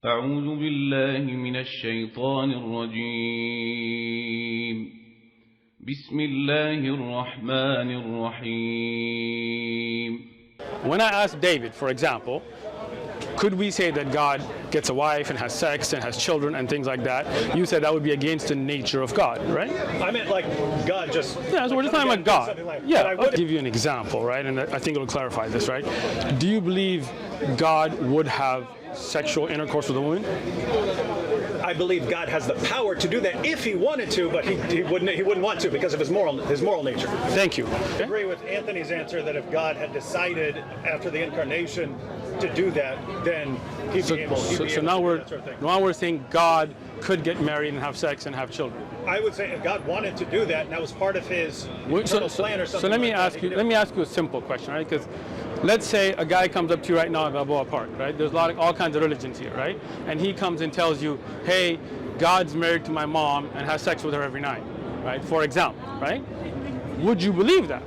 أعوذ بالله من الشيطان الرجيم بسم الله الرحمن الرحيم. When I asked David, for example, could we say that God gets a wife and has sex and has children and things like that? You said that would be against the nature of God, right? I meant like God just... Yeah, so we're just talking about God. Like, yeah, I'll give you an example, right? And I think it'll clarify this, right? Do you believe God would have sexual intercourse with a woman? I believe God has the power to do that if he wanted to, but he wouldn't want to because of his moral nature. Thank you. I agree with Anthony's answer that if God had decided after the incarnation to do that, then he'd be able to do that sort of thing. Now we're saying God could get married and have sex and have children. I would say if God wanted to do that, and that was part of his eternal plan or something. So let me ask you a simple question, right? Because let's say a guy comes up to you right now at Balboa Park, right? There's all kinds of religions here, right? And he comes and tells you, hey, God's married to my mom and has sex with her every night, right? For example, right? Would you believe that?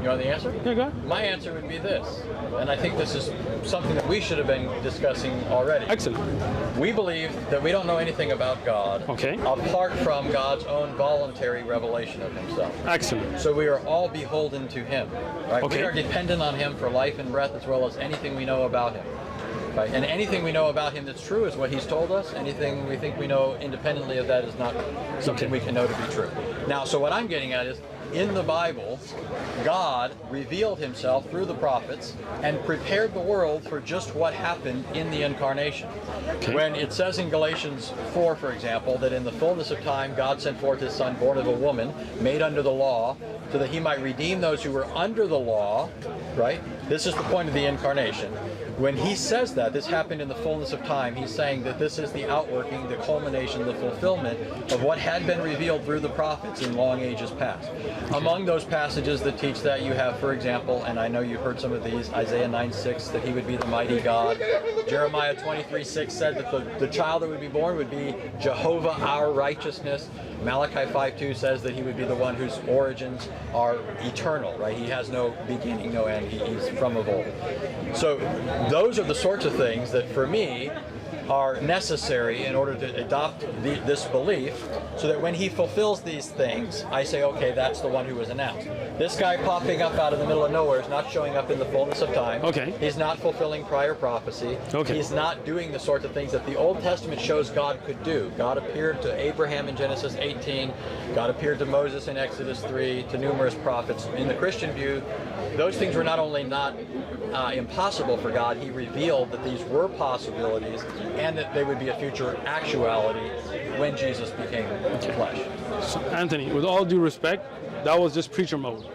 You want the answer? Yeah, go ahead. My answer would be this, and I think this is something that we should have been discussing already. Excellent. We believe that we don't know anything about God apart from God's own voluntary revelation of himself. Excellent. So we are all beholden to him, right? Okay. We are dependent on him for life and breath as well as anything we know about him. Right? And anything we know about him that's true is what he's told us. Anything we think we know independently of that is not something we can know to be true. Now, so what I'm getting at is, in the Bible, God revealed himself through the prophets and prepared the world for just what happened in the incarnation. Okay. When it says in Galatians 4, for example, that in the fullness of time God sent forth his Son, born of a woman, made under the law, so that he might redeem those who were under the law, right? This is the point of the incarnation. When he says that, this happened in the fullness of time, he's saying that this is the outworking, the culmination, the fulfillment of what had been revealed through the prophets in long ages past. Among those passages that teach that, you have, for example, and I know you've heard some of these, Isaiah 9:6, that he would be the mighty God. Jeremiah 23:6 said that the child that would be born would be Jehovah our righteousness. Malachi 5:2 says that he would be the one whose origins are eternal, right? He has no beginning, no end. He's from of old. So those are the sorts of things that, for me, are necessary in order to adopt this belief, so that when he fulfills these things, I say, okay, that's the one who was announced. This guy popping up out of the middle of nowhere is not showing up in the fullness of time. Okay. He's not fulfilling prior prophecy. Okay. He's not doing the sorts of things that the Old Testament shows God could do. God appeared to Abraham in Genesis 18. God appeared to Moses in Exodus 3, to numerous prophets. In the Christian view, those things were not only not impossible for God, he revealed that these were possibilities and that they would be a future actuality when Jesus became flesh. So, Anthony, with all due respect, that was just preacher mode,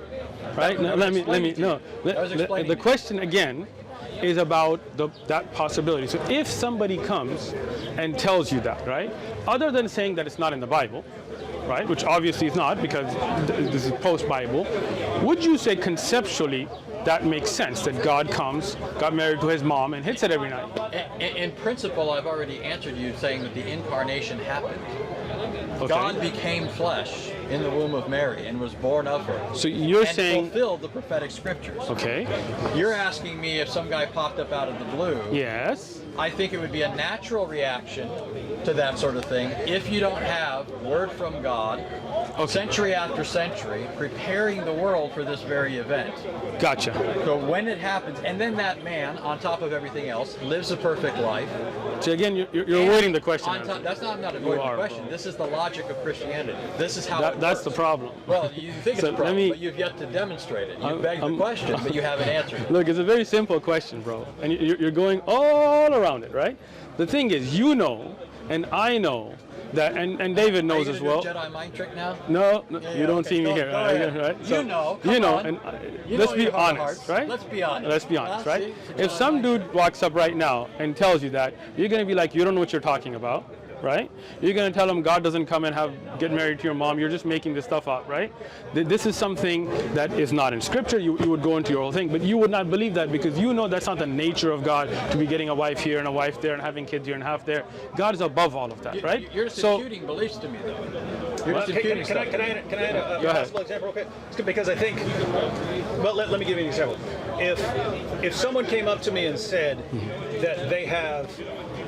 right? The question again is about that possibility. So if somebody comes and tells you that, right, other than saying that it's not in the Bible, right, which obviously it's not because this is post-Bible, would you say conceptually that makes sense, that God comes, got married to his mom, and hits it every night? In principle, I've already answered you saying that the incarnation happened. Okay. God became flesh in the womb of Mary and was born of her. So you're saying fulfilled the prophetic scriptures. Okay. You're asking me if some guy popped up out of the blue. Yes. I think it would be a natural reaction to that sort of thing if you don't have word from God, century after century, preparing the world for this very event. Gotcha. So when it happens, and then that man, on top of everything else, lives a perfect life. So again, you're avoiding the question. I'm not avoiding the question. This is the logic of Christianity. This is how it that's works. the problem. Well, you think it's a problem, but you've yet to demonstrate it. You beg the question, but you haven't answered it. Look, it's a very simple question, bro. And you're going all around it, right? The thing is, you know, and I know, that, and David knows as well. Do a Jedi mind trick now? No, you don't see me here. Right? So, you know, and let's be honest, right? Let's be honest. Let's be honest, right? If some dude walks up right now and tells you that, you're going to be like, you don't know what you're talking about, right? You're going to tell him God doesn't come and get married to your mom. You're just making this stuff up, right? This is something that is not in scripture. You would go into your whole thing, but you would not believe that because you know that's not the nature of God to be getting a wife here and a wife there and having kids here and half there. God is above all of that, right? You're just imputing beliefs to me, though. You're just imputing stuff. Can I add a possible example? Okay, because I think, well, let me give you an example. If someone came up to me and said that they have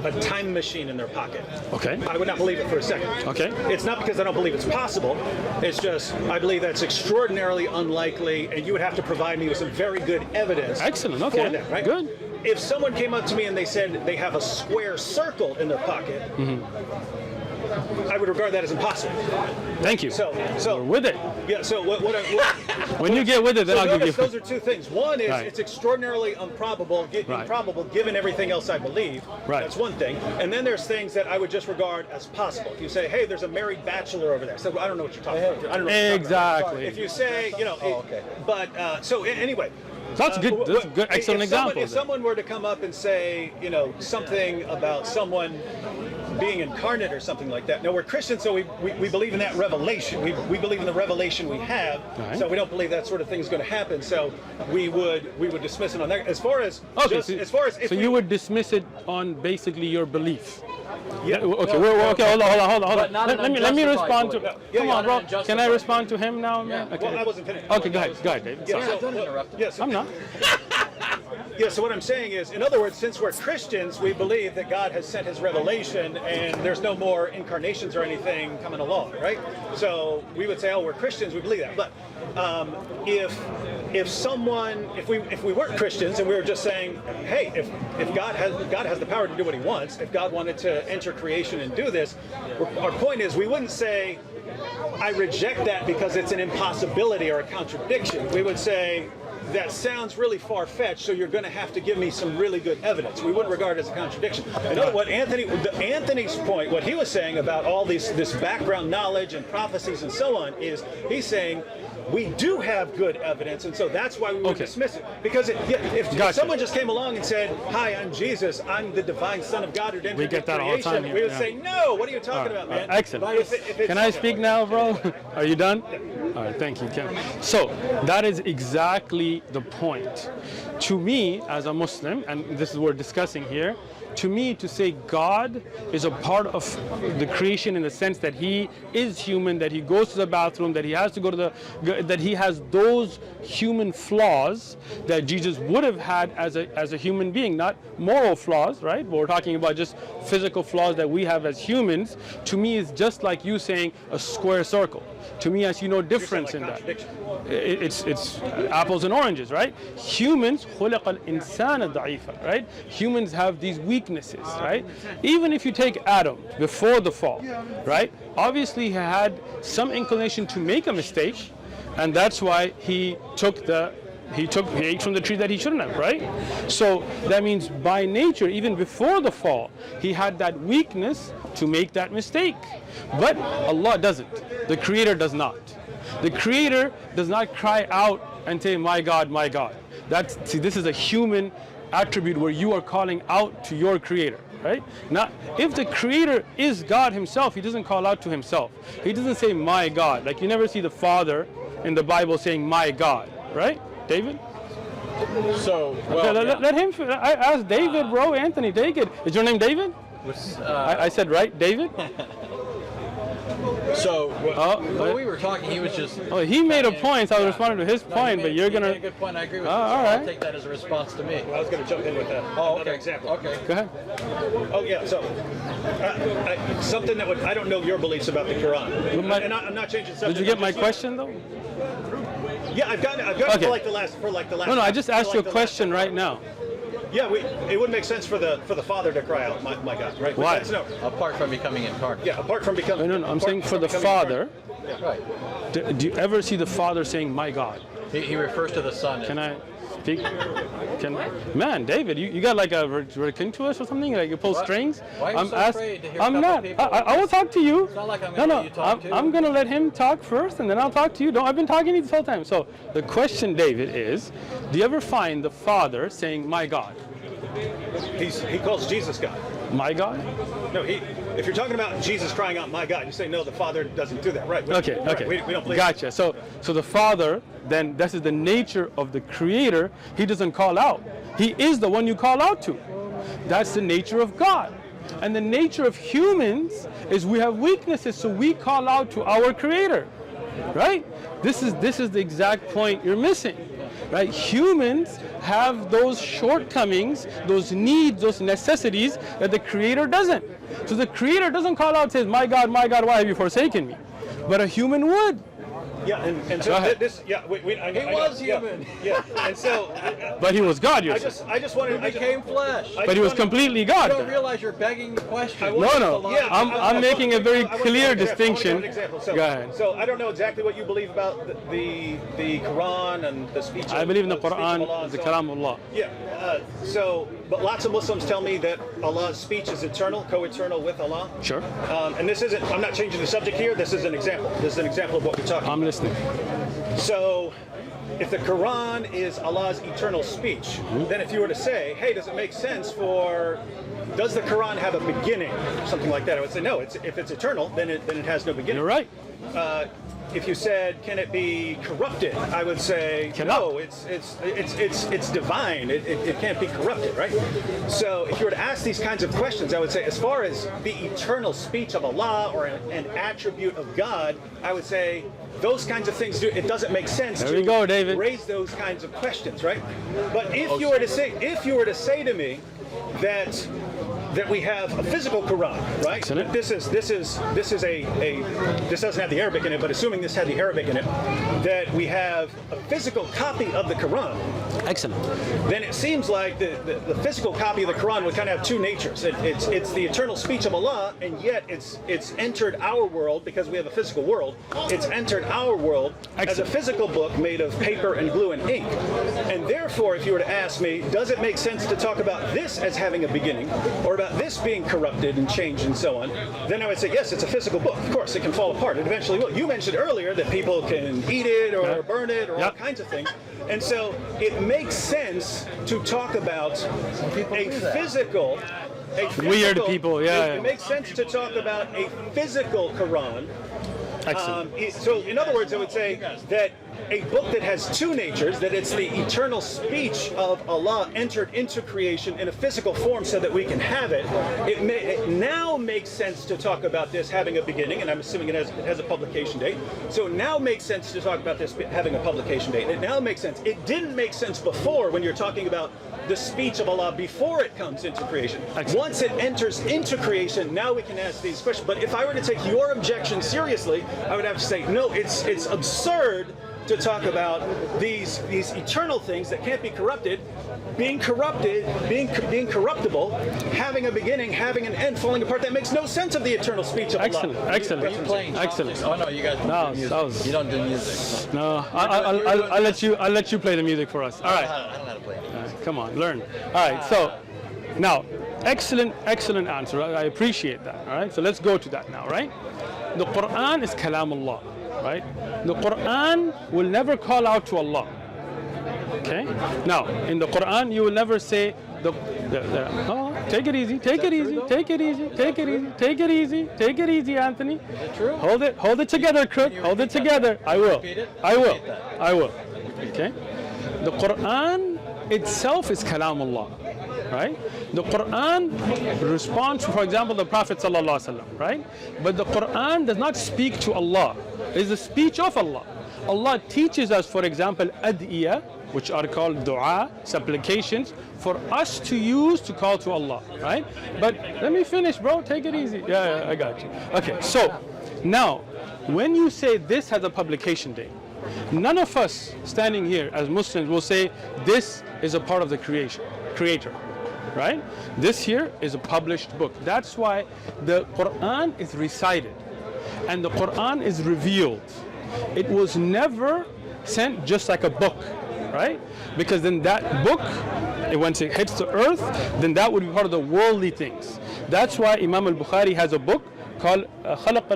a time machine in their pocket. Okay. I would not believe it for a second. Okay. It's not because I don't believe it's possible. It's just I believe that's extraordinarily unlikely, and you would have to provide me with some very good evidence. Excellent. Okay. For that, right? Good. If someone came up to me and they said they have a square circle in their pocket, I would regard that as impossible. Thank you. So We're with it. yeah. So what When you get with it, then so I'll give you. notice those are two things. One is Right. it's extraordinarily improbable given everything else I believe. Right. That's one thing. And then there's things that I would just regard as possible. If you say, hey, there's a married bachelor over there. So I don't know what you're talking about. I don't know what you're talking about. Exactly. If you say, okay. But anyway. That's good. That's a good, excellent example. If someone were to come up and say, something about someone being incarnate or something like that. No, we're Christians, so we believe in that revelation. We believe in the revelation we have, Right. so we don't believe that sort of thing is going to happen. So we would dismiss it on that. As far as so you would dismiss it on basically your belief. Yeah. Okay. Okay. Hold on. But not an Let me respond to. unjustified Come on, bro. unjustified. Can I respond to him now, man? Yeah. Okay. Well, I wasn't finished. Okay. Go ahead, David. Yeah, Sorry. don't interrupt him. Yes. I'm not. Yeah, so what I'm saying is, in other words, since we're Christians, we believe that God has sent his revelation and there's no more incarnations or anything coming along, right? So we would say, oh, we're Christians, we believe that. But if we weren't Christians and we were just saying, hey, if God has the power to do what he wants, if God wanted to enter creation and do this, our point is we wouldn't say, I reject that because it's an impossibility or a contradiction. We would say, that sounds really far-fetched, so you're going to have to give me some really good evidence. We wouldn't regard it as a contradiction. In other words, Anthony's point, what he was saying about all this background knowledge and prophecies and so on, is he's saying we do have good evidence, and so that's why we would dismiss it. Because if someone just came along and said, "Hi, I'm Jesus. I'm the divine Son of God who entered into creation," we would say, "No, what are you talking about, man?" Excellent. Can I speak now, bro? Are you done? All right, thank you, Ken. So that is exactly the point. To me, as a Muslim, and this is what we're discussing here, to me, to say God is a part of the creation in the sense that he is human, that he goes to the bathroom, that he has to go to that he has those human flaws that Jesus would have had as a human being, not moral flaws, right? But we're talking about just physical flaws that we have as humans. To me, is just like you saying a square circle. To me, I see no difference in that. It's apples and oranges, right? Humans, خُلِقَ الْإِنسَانَ ضَعِيفًا, right? Humans have these weaknesses, right? Even if you take Adam before the fall, right? Obviously, he had some inclination to make a mistake, and that's why he ate from the tree that he shouldn't have, right? So that means by nature, even before the fall, he had that weakness to make that mistake. But Allah doesn't. The Creator does not. The Creator does not cry out and say, "My God, my God." See, this is a human attribute where you are calling out to your Creator, right? Now, if the Creator is God himself, he doesn't call out to himself. He doesn't say, "My God." Like you never see the Father in the Bible saying, "My God," right? David? So, let him. I asked David, bro. Anthony, David. Is your name David? I said right, David? So, when we were talking, he was just... Oh, he made a point, so I was responding to his point, but you're going to... He made a good point, I agree with you. All right. I'll take that as a response to me. Well, I was going to jump in with another example. Okay. Go ahead. Oh yeah, so something that I don't know your beliefs about the Quran, and I'm not changing subject. Did you get my question though? Yeah, I've got it Okay. for like the last. No, I just asked you a question right now. Yeah, it wouldn't make sense for the Father to cry out, my God, right? Why? No. Apart from becoming incarnate. Yeah, apart from becoming. No, I'm saying for the Father. Right. Do you ever see the Father saying, "My God"? He refers to the Son. Can I speak? Man, David, you got like a ridiculous or something? Like you pull strings? Why are you so afraid to hear I'm a not. couple people? I will talk to you. It's not like I'm going to let you talk too. I'm going to let him talk first, and then I'll talk to you. I've been talking to you this whole time. So the question, David, is: do you ever find the Father saying, "My God"? He calls Jesus God. My God? No, if you're talking about Jesus crying out, "My God," you say no. The Father doesn't do that, right? Okay. We don't believe. Gotcha. So the Father, then this is the nature of the Creator. He doesn't call out. He is the one you call out to. That's the nature of God. And the nature of humans is we have weaknesses, so we call out to our Creator. Right? This is the exact point you're missing. right? Humans have those shortcomings, those needs, those necessities that the Creator doesn't. So the Creator doesn't call out and says, my God, why have you forsaken me? But a human would. Yeah, and so this, yeah, he was human. Yeah, and so. But he was God, I just wanted. He became flesh. But he was completely God. You don't realize you're begging the question. No. Yeah, I'm making a very clear distinction. So, go ahead. So I don't know exactly what you believe about the Quran and the speech. I believe in the Quran, the so Kalam of Allah. Yeah. But lots of Muslims tell me that Allah's speech is eternal, co-eternal with Allah. Sure. And this isn't. I'm not changing the subject here. This is an example. This is an example of what we're talking about. I'm listening. So, if the Quran is Allah's eternal speech, then if you were to say, hey, does the Quran have a beginning? Something like that, I would say no. If it's eternal, then it has no beginning. You're right. If you said, can it be corrupted? I would say, no, it's divine. It can't be corrupted, right? So if you were to ask these kinds of questions, I would say, as far as the eternal speech of Allah or an attribute of God, I would say those kinds of things, it doesn't make sense to raise those kinds of questions, right? But if you were to say to me that we have a physical Quran, right? Excellent. This doesn't have the Arabic in it, but assuming this had the Arabic in it, that we have a physical copy of the Quran. Excellent. Then it seems like the physical copy of the Quran would kind of have two natures. It's the eternal speech of Allah, and yet it's entered our world because we have a physical world. It's entered our world as a physical book made of paper and glue and ink. And therefore, if you were to ask me, does it make sense to talk about this as having a beginning, or about this being corrupted and changed and so on, then I would say, yes, it's a physical book. Of course, it can fall apart. It eventually will. You mentioned earlier that people can eat it or burn it or all kinds of things. And so it makes sense to talk about a physical, weird people, It makes sense to talk about a physical Quran. So in other words, I would say that a book that has two natures, that it's the eternal speech of Allah entered into creation in a physical form so that we can have it, it now makes sense to talk about this having a beginning, and I'm assuming it has a publication date. So it now makes sense to talk about this having a publication date. It now makes sense. It didn't make sense before when you're talking about the speech of Allah before it comes into creation. Once it enters into creation, now we can ask these questions. But if I were to take your objection seriously, I would have to say, no, it's absurd to talk about these eternal things that can't be corrupted, being corruptible, having a beginning, having an end, falling apart. That makes no sense of the eternal speech of Allah. Excellent. Are you playing Excellent. Oh no, you guys don't do music. You don't do music. No, I'll let you play the music for us. All right. I don't know how to play music. Come on, learn. All right. So now, excellent answer. I appreciate that. All right. So let's go to that now. Right. The Quran is Kalam Allah. Right? The Quran will never call out to Allah. Okay? Now, in the Quran, you will never say, take it easy, Anthony. Is it true? Hold it together, crook. Hold it together. I will. Okay? The Quran itself is Kalam Allah. Right? The Quran responds to, for example, the Prophet ﷺ, right? But the Quran does not speak to Allah. It is the speech of Allah. Allah teaches us, for example, ad'iyah, which are called dua, supplications, for us to use to call to Allah, right? But let me finish, bro. Take it easy. Yeah, I got you. Okay, so now, when you say this has a publication date, none of us standing here as Muslims will say this is a part of the creator. Right? This here is a published book. That's why the Quran is recited and the Quran is revealed. It was never sent just like a book, right? Because then that book, once it hits the earth, then that would be part of the worldly things. That's why Imam al-Bukhari has a book called خلق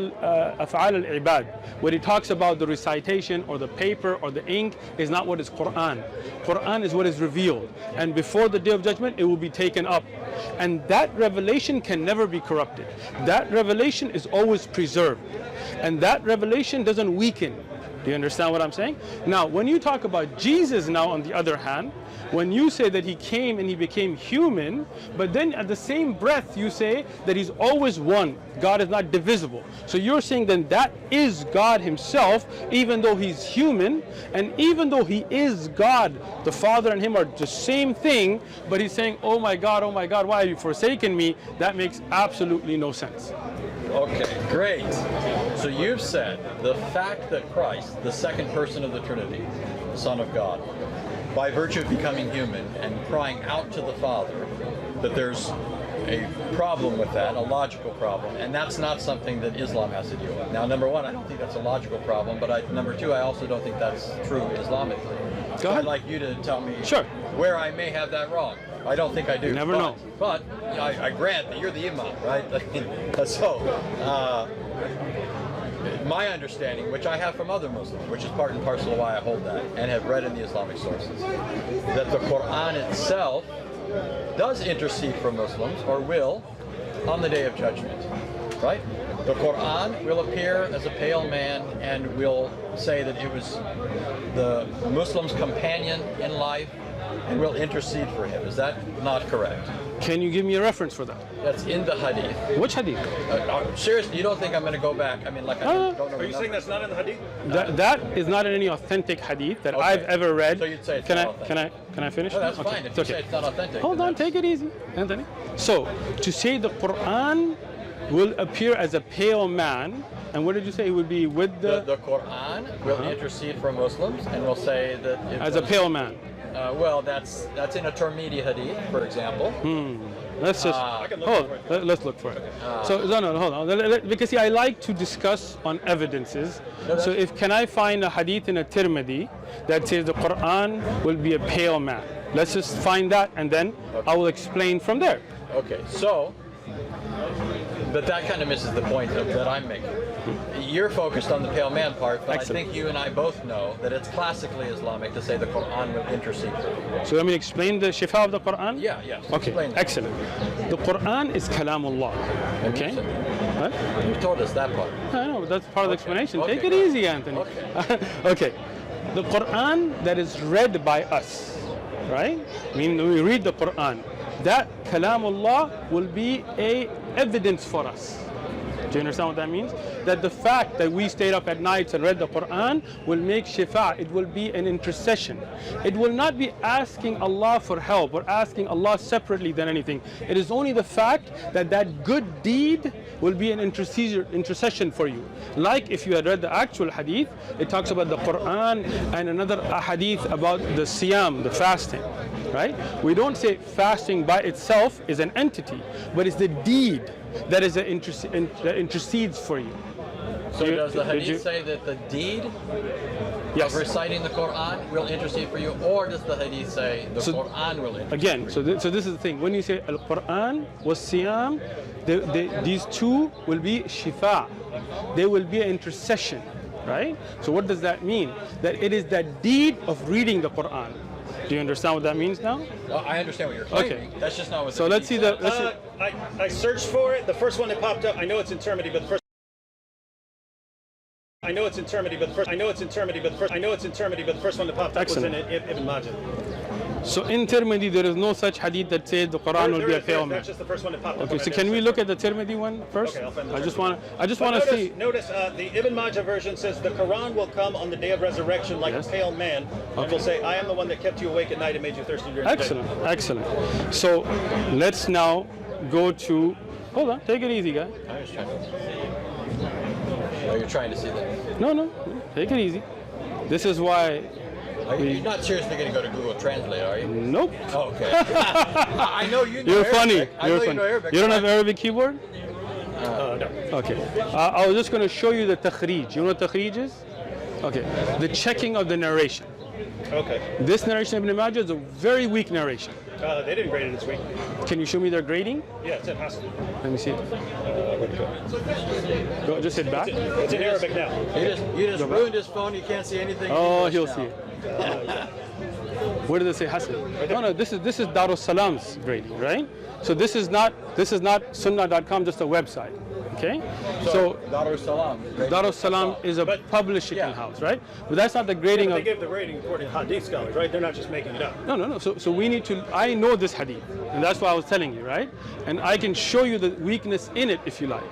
أفعال العباد, where he talks about the recitation or the paper or the ink is not what is Quran. Quran is what is revealed, and before the Day of Judgment it will be taken up, and that revelation can never be corrupted. That revelation is always preserved, and that revelation doesn't weaken. Do you understand what I'm saying? Now, when you talk about Jesus now, on the other hand, when you say that he came and he became human, but then at the same breath you say that he's always one. God is not divisible. So you're saying then that is God himself, even though he's human, and even though he is God, the Father and him are the same thing, but he's saying, oh my God, why have you forsaken me? That makes absolutely no sense. Okay, great. So you've said the fact that Christ, the second person of the Trinity, the Son of God, by virtue of becoming human and crying out to the Father, that there's a problem with that, a logical problem, and that's not something that Islam has to deal with. Now, number one, I don't think that's a logical problem, but number two, I also don't think that's true Islamically. So I'd like you to tell me where I may have that wrong. I don't think I do. You never know. But I grant that you're the imam, right? So, my understanding, which I have from other Muslims, which is part and parcel of why I hold that, and have read in the Islamic sources, that the Quran itself does intercede for Muslims, or will, on the Day of Judgment, right? The Quran will appear as a pale man and will say that it was the Muslim's companion in life and will intercede for him. Is that not correct? Can you give me a reference for that? That's in the hadith. Which hadith? Seriously, you don't think I'm going to go back? I mean, like, I don't know. Are you saying that's not in the hadith? That is not in any authentic hadith that I've ever read. So you'd say it's can not I authentic. can I finish? No, that's okay. fine. If it's you okay. say it's not authentic. Hold on, take it easy, Anthony. So to say the Quran will appear as a pale man, and what did you say? It would be with the Quran will intercede for Muslims and will say that it as a pale man. Well, that's in a Tirmidhi hadith, for example. Let's just let's look for it. So no, hold on. Because see, I like to discuss on evidences. So can I find a hadith in a Tirmidhi that says the Quran will be a pale man? Let's just find that, and then I will explain from there. Okay, so, but that kind of misses the point that I'm making. You're focused on the pale man part, but Excellent. I think you and I both know that it's classically Islamic to say the Quran will intercede for you. So let me explain the shifa of the Quran? Yeah, yes. Okay, excellent. The Quran is Kalamullah. Okay? What? You told us that part. I know, that's part of the explanation. Okay, Take it easy, Anthony. Okay. Okay. The Quran that is read by us, right? I mean, we read the Quran. That Kalamullah will be a evidence for us. Do you understand what that means? That the fact that we stayed up at nights and read the Quran will make shifa. It will be an intercession. It will not be asking Allah for help or asking Allah separately than anything. It is only the fact that that good deed will be an intercession for you. Like if you had read the actual hadith, it talks about the Quran and another hadith about the siyam, the fasting. Right? We don't say fasting by itself is an entity, but it's the deed that is that intercedes for you. So does the hadith say that the deed of reciting the Quran will intercede for you, or does the hadith say the Quran will intercede again, for you? so this is the thing. When you say Al-Quran was Siyam, these two will be shifa. They will be an intercession, right? So what does that mean? That it is that deed of reading the Quran. Do you understand what that means now? Well, I understand what you're claiming. Okay. That's just not what. So let's see the. I searched for it. The first one that popped up. I know it's in Tirmidhi, but the first. I know it's in Tirmidhi, but the first. I know it's in Tirmidhi, but the first. I know it's in Tirmidhi, but the first one that popped up was in Ibn Majah. So in Tirmidhi, there is no such hadith that says the Quran will be a pale man. That's just the first one that popped up. Okay, so can we look at the Tirmidhi one first? Okay, I'll find the I just want to see. Notice the Ibn Majah version says the Quran will come on the day of resurrection like a pale man, and will say, "I am the one that kept you awake at night and made you thirsty during the day." Excellent. So let's now go to. Hold on, take it easy, guy. I was trying to. Oh, you're trying to see that? No, take it easy. This is why. You're not seriously going to go to Google Translate, are you? Nope. Oh, okay. I know you know You're Arabic. funny. I You're know funny. you know Arabic. You don't have Arabic keyboard? No. Okay. I was just going to show you the takhrij. You know what takhrij is? Okay. The checking of the narration. Okay. This narration of Ibn Majah is a very weak narration. They didn't grade it this week. Can you show me their grading? Yeah, it's in Hassan. Let me see it. Where'd it go? Go, just hit back. It's in Arabic now. You just ruined his phone. You can't see anything. Oh, English he'll now. see it. Where did it say Hassan? No, this is Darus Salam's grading, right? So this is not sunnah.com, just a website. Okay, So Darussalam. Darussalam is a publishing yeah. house, right? But that's not the grading But they of. give the rating according to Hadith scholars, right? They're not just making it up. No. So we need to. I know this hadith, and that's why I was telling you, right? And I can show you the weakness in it if you like.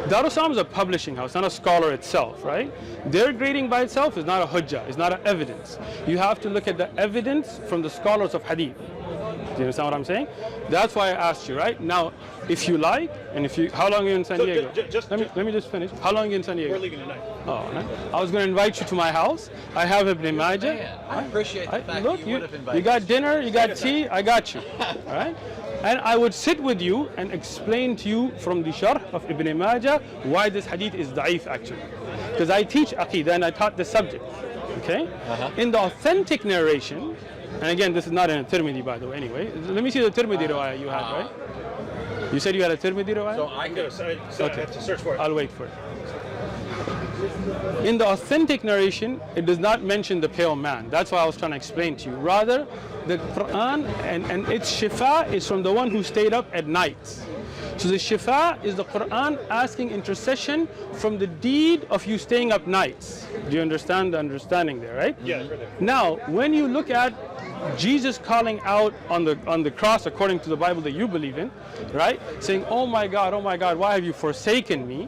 Darussalam is a publishing house, not a scholar itself, right? Their grading by itself is not a hujjah, it's not an evidence. You have to look at the evidence from the scholars of hadith. Do you understand what I'm saying? That's why I asked you, right? Now, if you like, and if you, how long are you in San Diego? Let me just finish. How long are you in San Diego? We're leaving tonight. Oh, no. I was going to invite you to my house. I have Ibn Majah. Man, I appreciate the fact Look, that you would have invited you got us. dinner, you got tea, I got you. All right? And I would sit with you and explain to you from the sharh of Ibn Majah why this hadith is da'if actually. Because I teach Aqidah and I taught this subject. Okay? In the authentic narration, and again, this is not in a Tirmidhi, by the way, anyway. Let me see the Tirmidhi riwayah you had, right? You said you had a Tirmidhi riwayah? So I could. So I have to search for it. I'll wait for it. In the authentic narration, it does not mention the pale man. That's why I was trying to explain to you. Rather, the Quran and its shifa is from the one who stayed up at night. So the shifa is the Quran asking intercession from the deed of you staying up nights. Do you understand the understanding there, right? Yeah, right there. Now, when you look at Jesus calling out on the cross, according to the Bible that you believe in, right? Saying, oh my God, why have you forsaken me?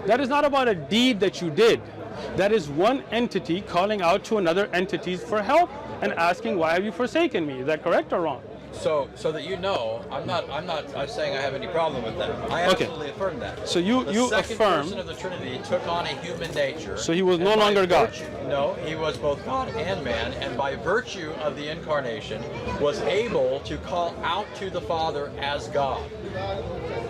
That is not about a deed that you did. That is one entity calling out to another entities for help and asking, why have you forsaken me? Is that correct or wrong? So that you know, I'm not saying I have any problem with that. I absolutely affirm that. So you the second affirm. person of the Trinity took on a human nature. So he was and no by longer God. No, he was both God and man, and by virtue of the incarnation, was able to call out to the Father as God.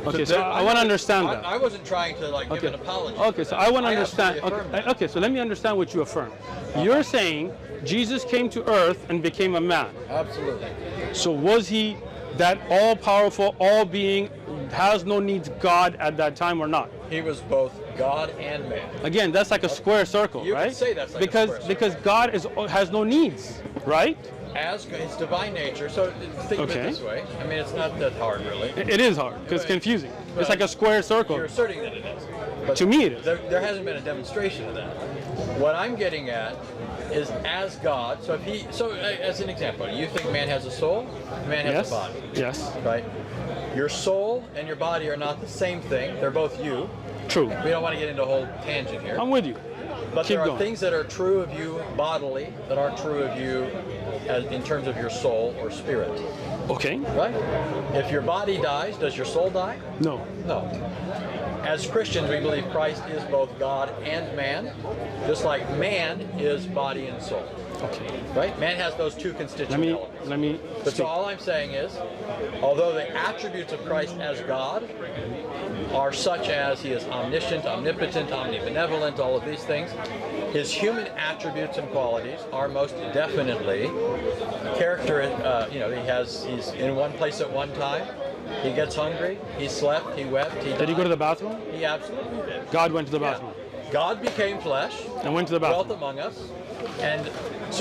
Okay, so I want to understand that. I wasn't trying to give an apology. Okay, so I want to understand. absolutely affirm that. Okay, so let me understand what you affirm. You're saying Jesus came to earth and became a man. Absolutely. So was he that all-powerful, all-being, has no needs God at that time or not? He was both God and man. Again, that's like a square circle, You right? could say that's like a because square circle. because God has no needs, right? As his divine nature. So think of it Okay. this way. I mean, it's not that hard, really. It is hard because it's confusing. It's like a square circle. You're asserting that it is. But To me, it is. There hasn't been a demonstration of that. What I'm getting at is as God. So as an example, you think man has a soul, man has Yes. a body, Yes. right? Your soul and your body are not the same thing. They're both you. True. We don't want to get into a whole tangent here. I'm with you. But Keep there are going. things that are true of you bodily that aren't true of you in terms of your soul or spirit, Okay. right? If your body dies, does your soul die? No. No. As Christians, we believe Christ is both God and man, just like man is body and soul. Okay. Right? Man has those two constituent elements. Let me. But speak. so all I'm saying is, although the attributes of Christ as God are such as he is omniscient, omnipotent, omnibenevolent, all of these things, his human attributes and qualities are most definitely character. He's in one place at one time. He gets hungry. He slept. He wept. He died. Did he go to the bathroom? He absolutely did. God went to the Yeah. bathroom God became flesh, and went to the dwelt bathroom. among us, and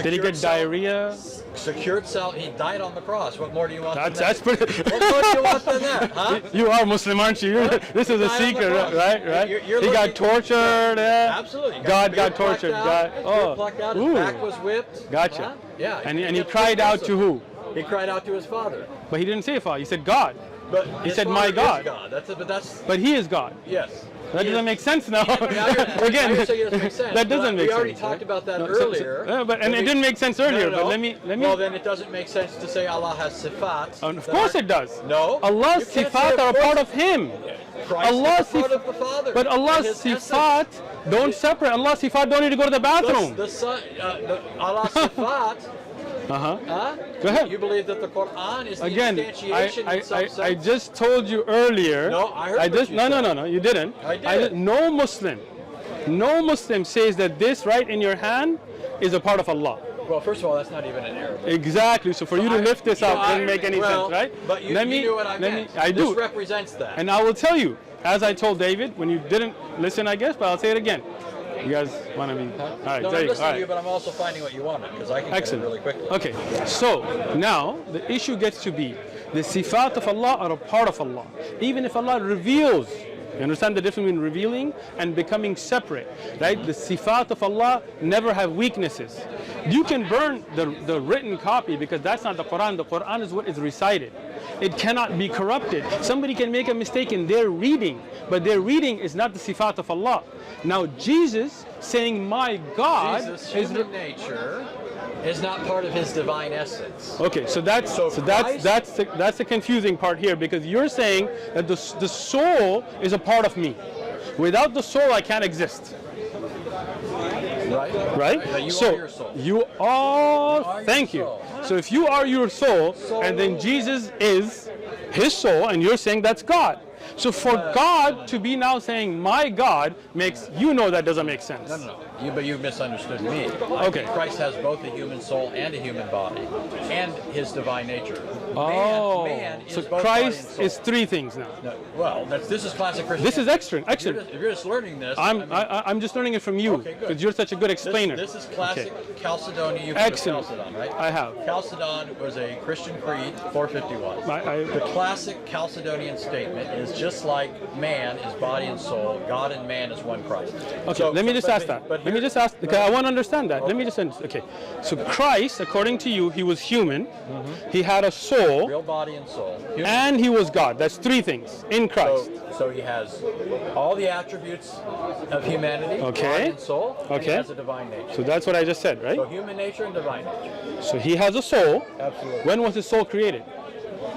Did he get diarrhea? Secured self. He died on the cross. What more do you want? That's than pretty. that? What more do you want than that? Huh? You are Muslim, aren't you? This is a Died on the secret, cross. right? You're He got looking- tortured. Yeah. Absolutely. God got Beard plucked tortured. out, God. his beard Oh. plucked out. His Ooh. back was whipped. Gotcha. Huh? Yeah. And he gets cried out to aggressive. who? He cried out to his father. But he didn't say Father. He said God. But He his said, father "My is God." That's But he is God. yes. That He doesn't is- make sense now. Now you're Again, saying it doesn't make sense. that doesn't But make sense. We already talked right? about that No, earlier. And it didn't make sense earlier. No. But let me. Well, then it doesn't make sense to say Allah has sifat. Of course it does. No. Allah's You can't say sifat of are a course. part of Him. Christ Allah's is a part of the Father. But Allah's And his sifat don't separate. Allah's sifat don't need to go to the bathroom. The son, Allah's sifat. Uh-huh. Huh? Go ahead. You believe that the Quran is the Again, instantiation in some sense? I just told you earlier. No, I heard what you no, said. no, you didn't. I did. No Muslim says that this right in your hand is a part of Allah. Well, first of all, that's not even an Arab. Exactly. So for you to lift this up doesn't make any sense, right? But you knew what I meant. I do. This represents that. And I will tell you, as I told David, when you didn't listen, I guess, but I'll say it again. You guys want to be? All right, no, there I'm you go. listening All to you, right. but I'm also finding what you wanted because I can get it Excellent. really quickly. Okay, so now the issue gets to be the sifat of Allah are a part of Allah. Even if Allah reveals You understand the difference between revealing and becoming separate, right? The sifat of Allah never have weaknesses. You can burn the written copy because that's not the Quran. The Quran is what is recited. It cannot be corrupted. Somebody can make a mistake in their reading, but their reading is not the sifat of Allah. Now Jesus saying my God Jesus' is human nature is not part of his divine essence. okay. So that's the confusing part here, because you're saying that the soul is a part of me. Without the soul, I can't exist. Right? Right? That you So are your soul. you are. Thank you. soul. So if you are your soul, and then Jesus is his soul, and you're saying that's God. So for God to be now saying my God makes that doesn't make sense. No. But you misunderstood me. Okay. Christ has both a human soul and a human body, and his divine nature. Oh, Man is so both body and Christ soul. is three things now. No, well, this is classic Christianity. This is excellent. If you're just learning this, I'm just learning it from you Okay, good. because you're such a good explainer. This is classic Chalcedonian. You've Excellent. heard of Chalcedon, right? I have. Chalcedon was a Christian creed, 451. The classic Chalcedonian statement is just like man is body and soul, God and man is one Christ. Okay, let me just ask that. Let me just ask, because I want to understand that. Let me just okay. So Christ, according to you, he was human. He had a soul, Real body and soul. Human. and he was God. That's three things in Christ. So he has all the attributes of humanity, Okay. body and soul, and he Okay. has a divine nature. So that's what I just said, right? So human nature and divine nature. So he has a soul. Absolutely. When was his soul created?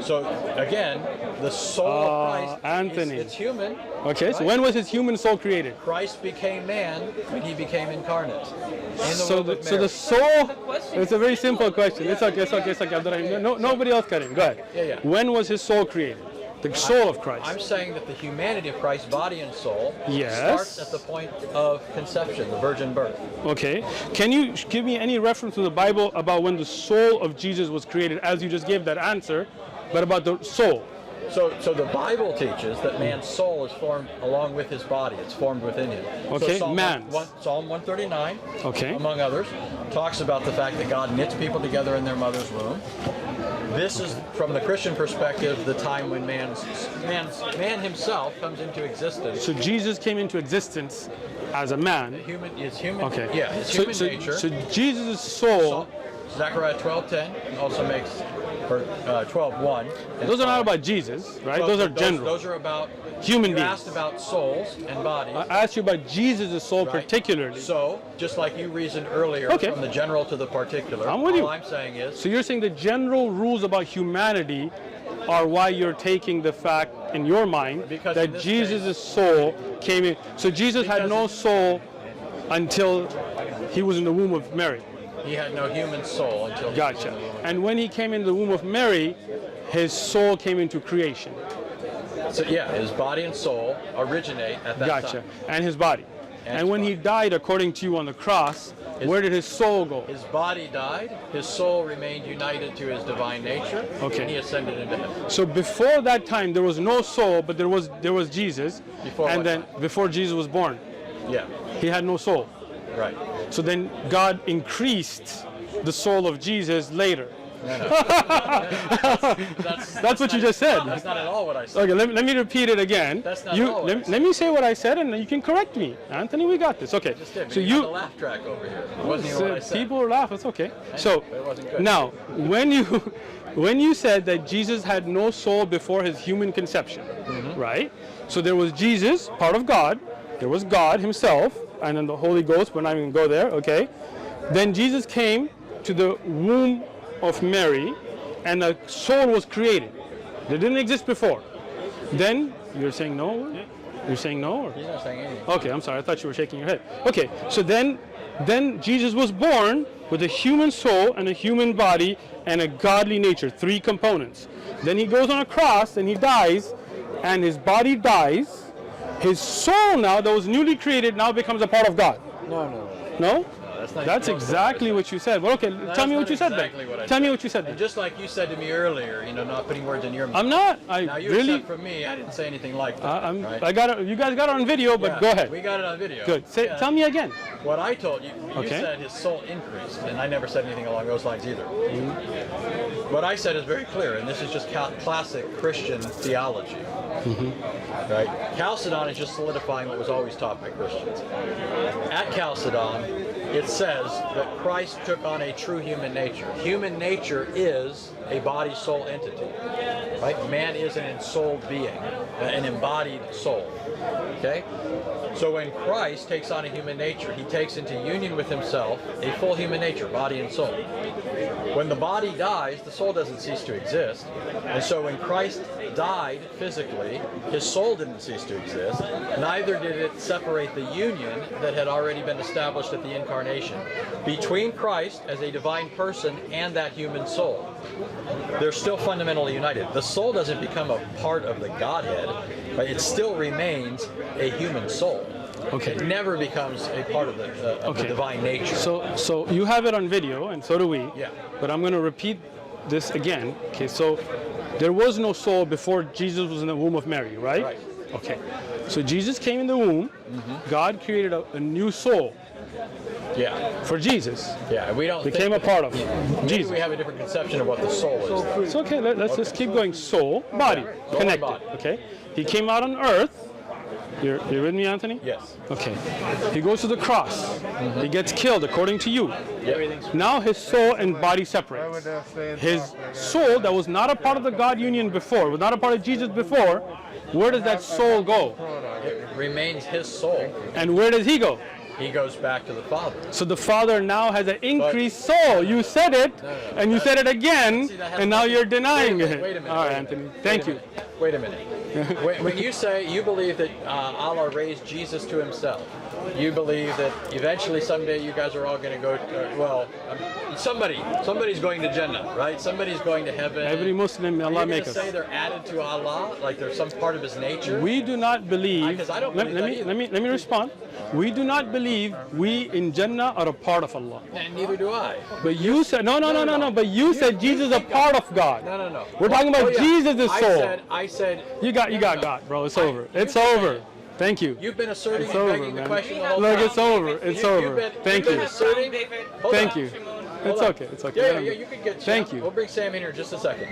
So again, the soul of Christ, Anthony. it's human. Okay, so right? when was his human soul created? Christ became man when he became incarnate. In the So womb the, of so the Mary. soul, it's a very simple question. It's okay. Abdurrahim. No, nobody else got it. Go ahead. Yeah. When was his soul created? The soul of Christ. I'm saying that the humanity of Christ, body and soul, Yes. starts at the point of conception, the virgin birth. Okay. Can you give me any reference to the Bible about when the soul of Jesus was created, as you just gave that answer, but about the soul? So the Bible teaches that man's soul is formed along with his body. It's formed within him. Okay, So man's. Psalm 139, Okay. among others, talks about the fact that God knits people together in their mother's womb. This is, from the Christian perspective, the time when man himself comes into existence. So Jesus came into existence as a man. His human, Okay. yeah, his So, human nature. so Jesus' soul. Zechariah 12:10 also makes, or 12:1. Those are not about Jesus, right? Those are general. Those are about Human you beings. asked about souls and bodies. I asked you about Jesus' soul right? particularly. So, just like you reasoned earlier, Okay. from the general to the particular, I'm with you. all I'm saying is, So you're saying the general rules about humanity are why you're taking the fact in your mind Because in that this Jesus' soul came in. So Jesus had Because no it- soul until he was in the womb of Mary. he had no human soul until he was Gotcha. in the womb. And when he came into the womb of Mary, his soul came into creation. So yeah, his body and soul originate at that Gotcha. time. And his body. And And his when he body. died, according to you on the cross, where did his soul go? His body died, his soul remained united to his divine nature, Okay. and he ascended into heaven. So before that time, there was no soul, but there was Jesus. Before and what then time? before Jesus was born, Yeah, he had no soul. right. So then God increased the soul of Jesus later. That's what you just said. That's not at all what I said. Okay, let me repeat it again. That's not all what I said. Let me say what I said, and then you can correct me. Anthony, we got this. Okay. Just did, but So you got the laugh track over here. It wasn't even what I said. people laugh. It's okay. So but it wasn't good. now, when you said that Jesus had no soul before his human conception, Mm-hmm. right? So there was Jesus, part of God. There was God himself, and then the Holy Ghost. We're not even gonna go there. Okay. Then Jesus came to the womb of Mary, and a soul was created. They didn't exist before. Then you're saying no? You're saying no? Or? He's not saying anything. Okay, I'm sorry. I thought you were shaking your head. Okay, so then Jesus was born with a human soul and a human body and a godly nature, three components. Then he goes on a cross and he dies, and his body dies. His soul now, that was newly created, now becomes a part of God. No. No? That's not That's even close to exactly what you said. Well, okay, tell me what you said exactly then. what I Tell me said. what you said And then. just like you said to me earlier, not putting words in your mouth. I'm not. I Now you really. accept from me, I didn't say anything like that. right? I got it. You guys got it on video, but Yeah, go ahead. We got it on video. Good. Say, Yeah. Tell me again. What I told you, you Okay. said his soul increased, and I never said anything along those lines either. Mm-hmm. What I said is very clear, and this is just classic Christian theology. Right? Chalcedon is just solidifying what was always taught by Christians. At Chalcedon, it says that Christ took on a true human nature. Human nature is a body-soul entity. Right? Man is an ensouled being, an embodied soul. Okay? So when Christ takes on a human nature, he takes into union with himself a full human nature, body and soul. When the body dies, the soul doesn't cease to exist. And so when Christ died physically, his soul didn't cease to exist. Neither did it separate the union that had already been established at the incarnation between Christ as a divine person and that human soul. They're still fundamentally united. The soul doesn't become a part of the Godhead, but it still remains a human soul. Okay. It never becomes a part of the divine nature. So you have it on video, and so do we. Yeah. But I'm going to repeat this again. Okay. So there was no soul before Jesus was in the womb of Mary, right? Right. Okay. So Jesus came in the womb. God created a new soul Yeah. for Jesus. Yeah. We don't Became a think part of maybe Jesus. we have a different conception of what the soul is. It's okay. Let's just keep going. Soul, body, Soul and connected. body. Okay. He came out on earth. You're with me, Anthony? Yes. Okay. He goes to the cross. He gets killed, according to you. Yep. Now his soul and body separate. His soul that was not a part of the God union before, was not a part of Jesus before, where does that soul go? It remains his soul. And where does he go? He goes back to the Father. So the Father now has an increased soul. You said it, and you said it again, and now you're denying it. Wait a minute. All right, Anthony. Thank you. Wait a minute. When you say you believe that Allah raised Jesus to himself, you believe that eventually someday you guys are all going to go to, somebody's going to Jannah, right? Somebody's going to heaven. Every Muslim, Allah Are you make going us. to say they're added to Allah, like they're some part of his nature? We do not believe. Because I don't believe that either. Let me respond. We do not believe we in Jannah are a part of Allah. And neither do I. But you said no. But you said Jesus is a part of God. No. We're talking about Jesus' soul. I said. You got God, bro. It's over. It's over. Thank you. You've been asserting It's and over, begging the man. question the whole Look, time. it's over. It's over. Thank You've been you. asserting. Hold Thank on. you. Hold It's on. okay. It's okay. Yeah, you can get. Thank Sam. you. We'll bring Sam in here in just a second.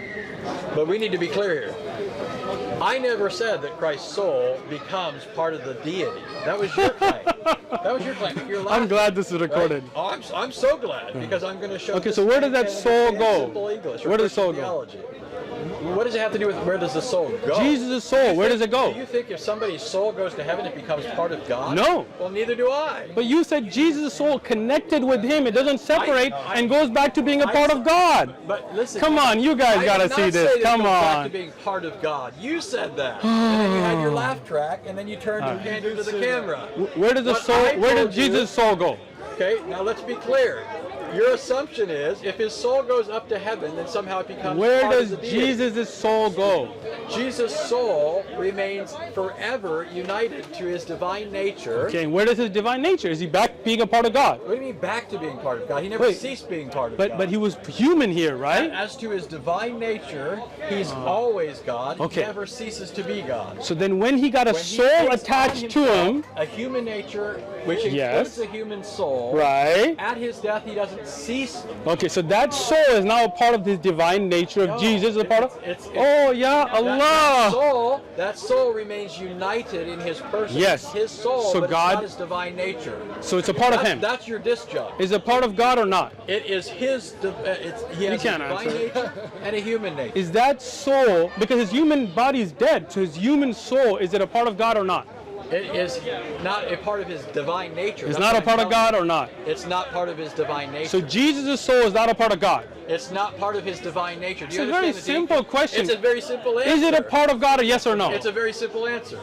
But we need to be clear here. I never said that Christ's soul becomes part of the deity. That was your claim. That was your claim. You're laughing, I'm glad this is recorded. right? Oh, I'm so glad because I'm going to show. Okay, this so where does that in soul go? Simple English. Where does the soul Christian go? theology. What does it have to do with where does the soul go? Jesus' soul, where does it go? Do you think if somebody's soul goes to heaven, it becomes part of God? No. Well, neither do I. But you said Jesus' soul connected with him. It doesn't separate I- and goes back to being a part of God. But listen. Come on, you guys I gotta did see not this. say that it Come goes back on. to being part of God. You said that. And then you had your laugh track, and then you turned your hand to the camera. Where does the What soul? I Where told does you- Jesus' soul go? Okay, now let's be clear. Your assumption is if his soul goes up to heaven, then somehow it becomes Where part does of the deity. Jesus' soul go? Jesus' soul remains forever united to his divine nature. Okay, and where does his divine nature? Is he back being a part of God? What do you mean back to being part of God? He never Wait, ceased being part of God. But he was human here, right? As to his divine nature, he's always God. Okay. He never ceases to be God. So then when he got a When he soul takes on attached to himself him, a human nature, which Yes. includes a human soul, right? at his death he doesn't cease. Okay, so that soul is now a part of his divine nature of No, Jesus, a part of. it's- Oh yeah, Allah. That soul remains united in his person. Yes. It's his soul, So but God- it's not his divine nature. So it's a part of him. That's your disjunct. Is it a part of God or not? It is his. He has a can't divine answer. nature and a human nature. Is that soul, because his human body is dead, so his human soul, is it a part of God or not? It is not a part of his divine nature. It's That's not a what part I'm of God telling or not? you. It's not part of his divine nature. So Jesus' soul is not a part of God. It's not part of his divine nature. Do you It's a very understand the simple deep- question. It's a very simple answer. Is it a part of God or yes or no? It's a very simple answer.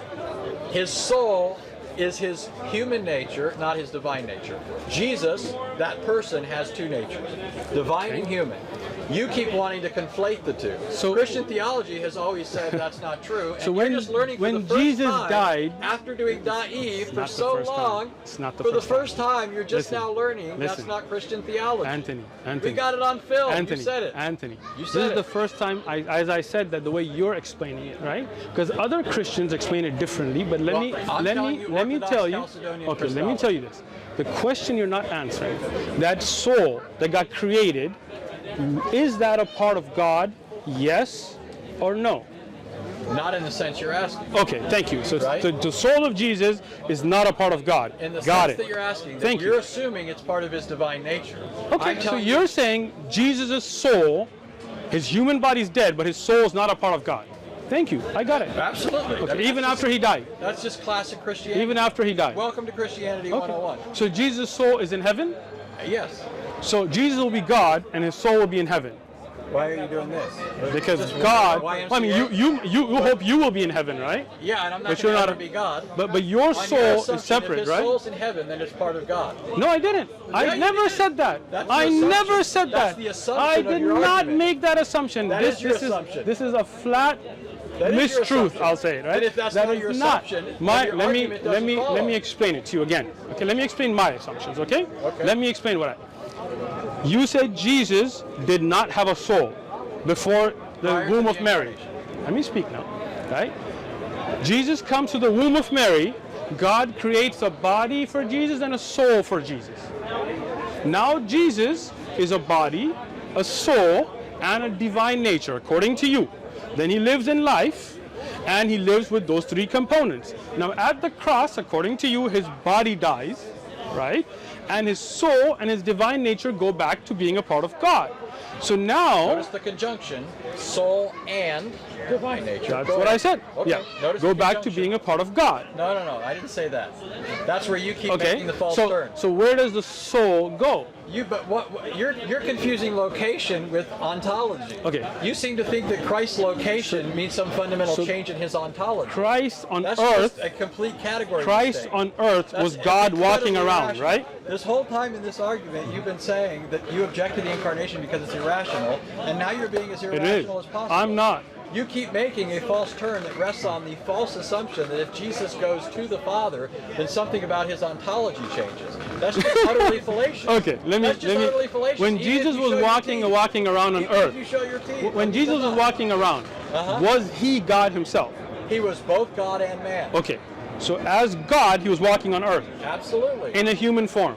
His soul is his human nature, not his divine nature. Jesus, that person, has two natures, divine and human. You keep wanting to conflate the two. So- Christian theology has always said that's not true. And So you're when- just learning for when the first Jesus time, died- after doing Da'if for not the so first time. long, It's not the for the first time. first time, you're just Listen, now learning that's listen. not Christian theology. Anthony. We got it on film. Anthony, You said it. Anthony, You this said is it. the first time, as I said, that the way you're explaining it, right? Because other Christians explain it differently. But let Well, me I'm telling you let me Orthodox tell you. Chalcedonian Okay, let me Christology. tell you this. The question you're not answering, that soul that got created, is that a part of God? Yes or no? Not in the sense you're asking. Okay, thank you. So Right? the soul of Jesus is not a part of God. In the Got sense it. that you're asking, that Thank you're you. assuming it's part of his divine nature. Okay, so you're saying Jesus' soul, his human body's dead, but his soul is not a part of God. Thank you. I got it. Absolutely. Okay, even after he died. That's just classic Christianity. Even after he died. Welcome to Christianity Okay. 101. So Jesus' soul is in heaven? Yes. So Jesus will be God and his soul will be in heaven. Why are you doing this? Because Just God, YMCA? I mean, you hope you will be in heaven, right? Yeah, and I'm not But you're going to not be God. But your On soul your is assumption, separate, if his right? soul's in heaven, then it's part of God. No, I didn't. I you never did. said that. That's I your never assumption. said That's that. the assumption I of did your not argument. make that assumption. That this is your this assumption. This is a flat That is your mistruth. assumption. I'll say it, right? And if that's That not is your not assumption, then my. your Let me argument doesn't follow. let me explain it to you again. Okay, let me explain my assumptions. Okay. Okay. Let me explain what I. You said Jesus did not have a soul before the Prior to womb the of Mary. incarnation. Let me speak now, right? Jesus comes to the womb of Mary. God creates a body for Jesus and a soul for Jesus. Now Jesus is a body, a soul, and a divine nature, according to you. Then he lives in life, and he lives with those three components. Now at the cross, according to you, his body dies, right? And his soul and his divine nature go back to being a part of God. So now, Notice the conjunction, soul and divine nature. that's Go what ahead. I said. Okay. Yeah, Notice go the back to conjunction. being a part of God. No, I didn't say that. That's where you keep Okay, making the false so turn. so where does the soul go? But you're confusing location with ontology. Okay. You seem to think that Christ's location means some fundamental so change in his ontology. Christ on That's earth, just a complete category Christ mistake. on earth was That's God walking incredibly around, irrational. right? This whole time in this argument, you've been saying that you object to the incarnation because it's irrational, and now you're being as It is. irrational as possible. I'm not. You keep making a false turn that rests on the false assumption that if Jesus goes to the Father, then something about his ontology changes. That's just utterly fallacious. Okay, That's just utterly fallacious. When Even Jesus if you was show your walking teeth. around on Even earth, if you show your teeth, when like Jesus you was said, walking around, Uh-huh. was he God himself? he was both God and man. Okay, so as God, he was walking on earth Absolutely. in a human form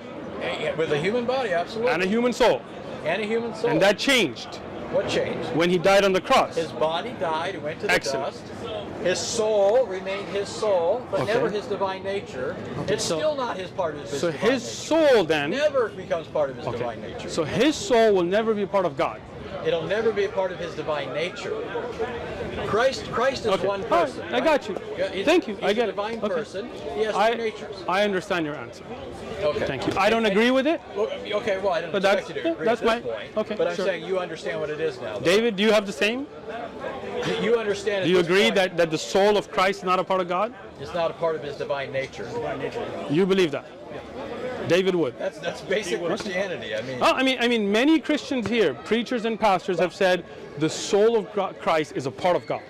With a human body, absolutely. and a human soul, And a human soul. and that changed What changed? when he died on the cross. His body died and went to the Excellent. dust. His soul remained his soul, but Okay. never his divine nature. It's so- still not his part of his So divine his nature. soul then, Never becomes part of his okay, divine nature. so his soul will never be a part of God. It'll never be a part of his divine nature. Christ is Okay, one all right, person. I got you. Yeah, he's- Thank you, He's I get a it. divine Okay. person. He has I, two natures. I understand your answer. Okay. Thank you. I don't agree with it. Well, okay, well, I don't But expect that's- you to agree that's at this my- point. okay, but I'm sure. saying you understand what it is now. though. David, do you have the same? You understand at Do you this agree point, that the soul of Christ is not a part of God? it's not a part of his divine nature. You believe that? David would. That's basic Christianity. I mean, Oh, I mean, many Christians here, preachers and pastors, have said the soul of Christ is a part of God,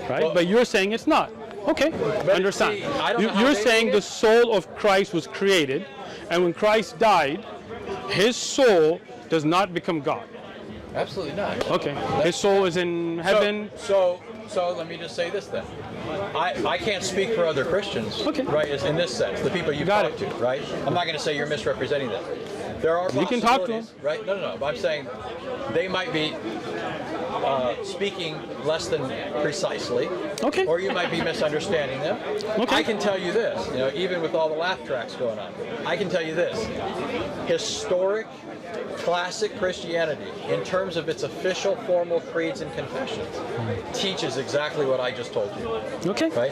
right? Well- but you're saying it's not. Okay, I understand. see, I don't know how You're they saying read the it. soul of Christ was created, and when Christ died, his soul does not become God. absolutely not. Okay, his soul is in heaven. So let me just say this then. I can't speak for other Christians, Okay. right? In this sense, the people you've Got talked it. to, right? I'm not going to say you're misrepresenting them. There are You can talk to possibilities, right? No. I'm saying they might be speaking less than precisely, Okay. or you might be misunderstanding them. Okay. I can tell you this, even with all the laugh tracks going on, I can tell you this: historic, classic Christianity, in terms of its official formal creeds and confessions, teaches exactly what I just told you. Okay. Right?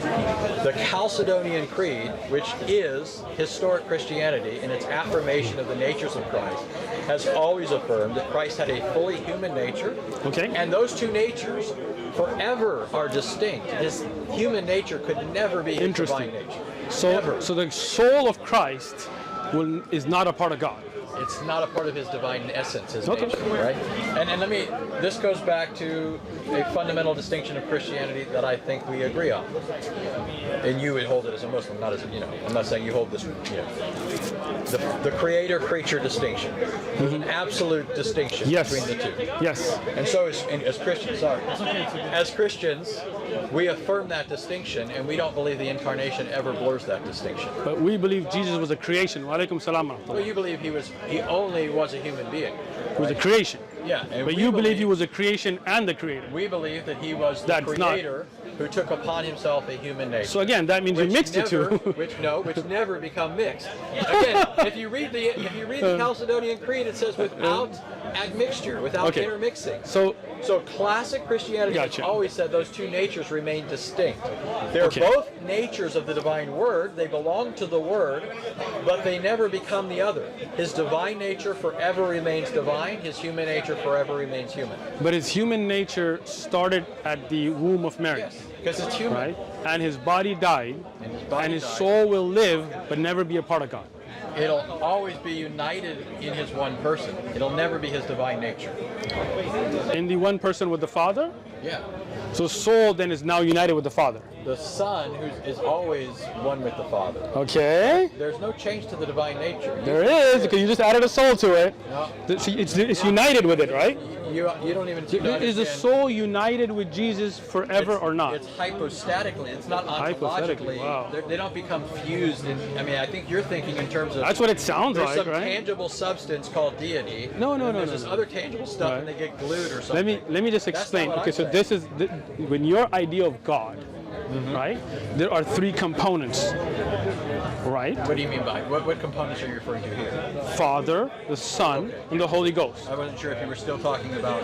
The Chalcedonian Creed, which is historic Christianity in its affirmation of the natures of Christ, has always affirmed that Christ had a fully human nature, Okay. and those two natures forever are distinct. His human nature could never be his Interesting. divine nature. So, Never. so the soul of Christ is not a part of God. It's not a part of his divine essence, his Okay. nature, right? And this goes back to a fundamental distinction of Christianity that I think we agree on. And you would hold it as a Muslim, not as I'm not saying you hold this, the creator-creature distinction. There's an absolute distinction Yes. between the two. Yes. And so as Christians, as Christians, we affirm that distinction, and we don't believe the incarnation ever blurs that distinction. But we believe Jesus was a creation. Wa alaikum salam wa rahmatullah. Well, you believe he only was a human being. He was a creation. Yeah, and But we you believe he was a creation and the creator. We believe that he was the That's not- creator who took upon himself a human nature. So again, that means you mixed the two. which never become mixed. Again, if you read the Chalcedonian Creed, it says without admixture, without intermixing. So classic Christianity has always said those two natures remain distinct. They're both natures of the divine word. They belong to the word, but they never become the other. His divine nature forever remains divine. His human nature forever remains human. But his human nature started at the womb of Mary. Yes, because it's human. Right? And his body died, and his soul will live, but never be a part of God. It'll always be united in his one person. It'll never be his divine nature. In the one person with the Father? Yeah. So soul then is now united with the Father. The Son is always one with the Father. Okay. There's no change to the divine nature. There is, because you just added a soul to it. No. See, it's united with it, right? You don't even. Is the soul united with Jesus forever or not? It's hypostatically. It's not ontologically. Wow. They don't become fused. I think you're thinking in terms of. That's what it sounds like, some right? tangible substance called deity. No. There's this other tangible stuff, and they get glued or something. Let me just explain. Okay, so this is when your idea of God, right? There are three components, right? What do you mean by what components are you referring to here? Father, the Son, and the Holy Ghost. I wasn't sure if you were still talking about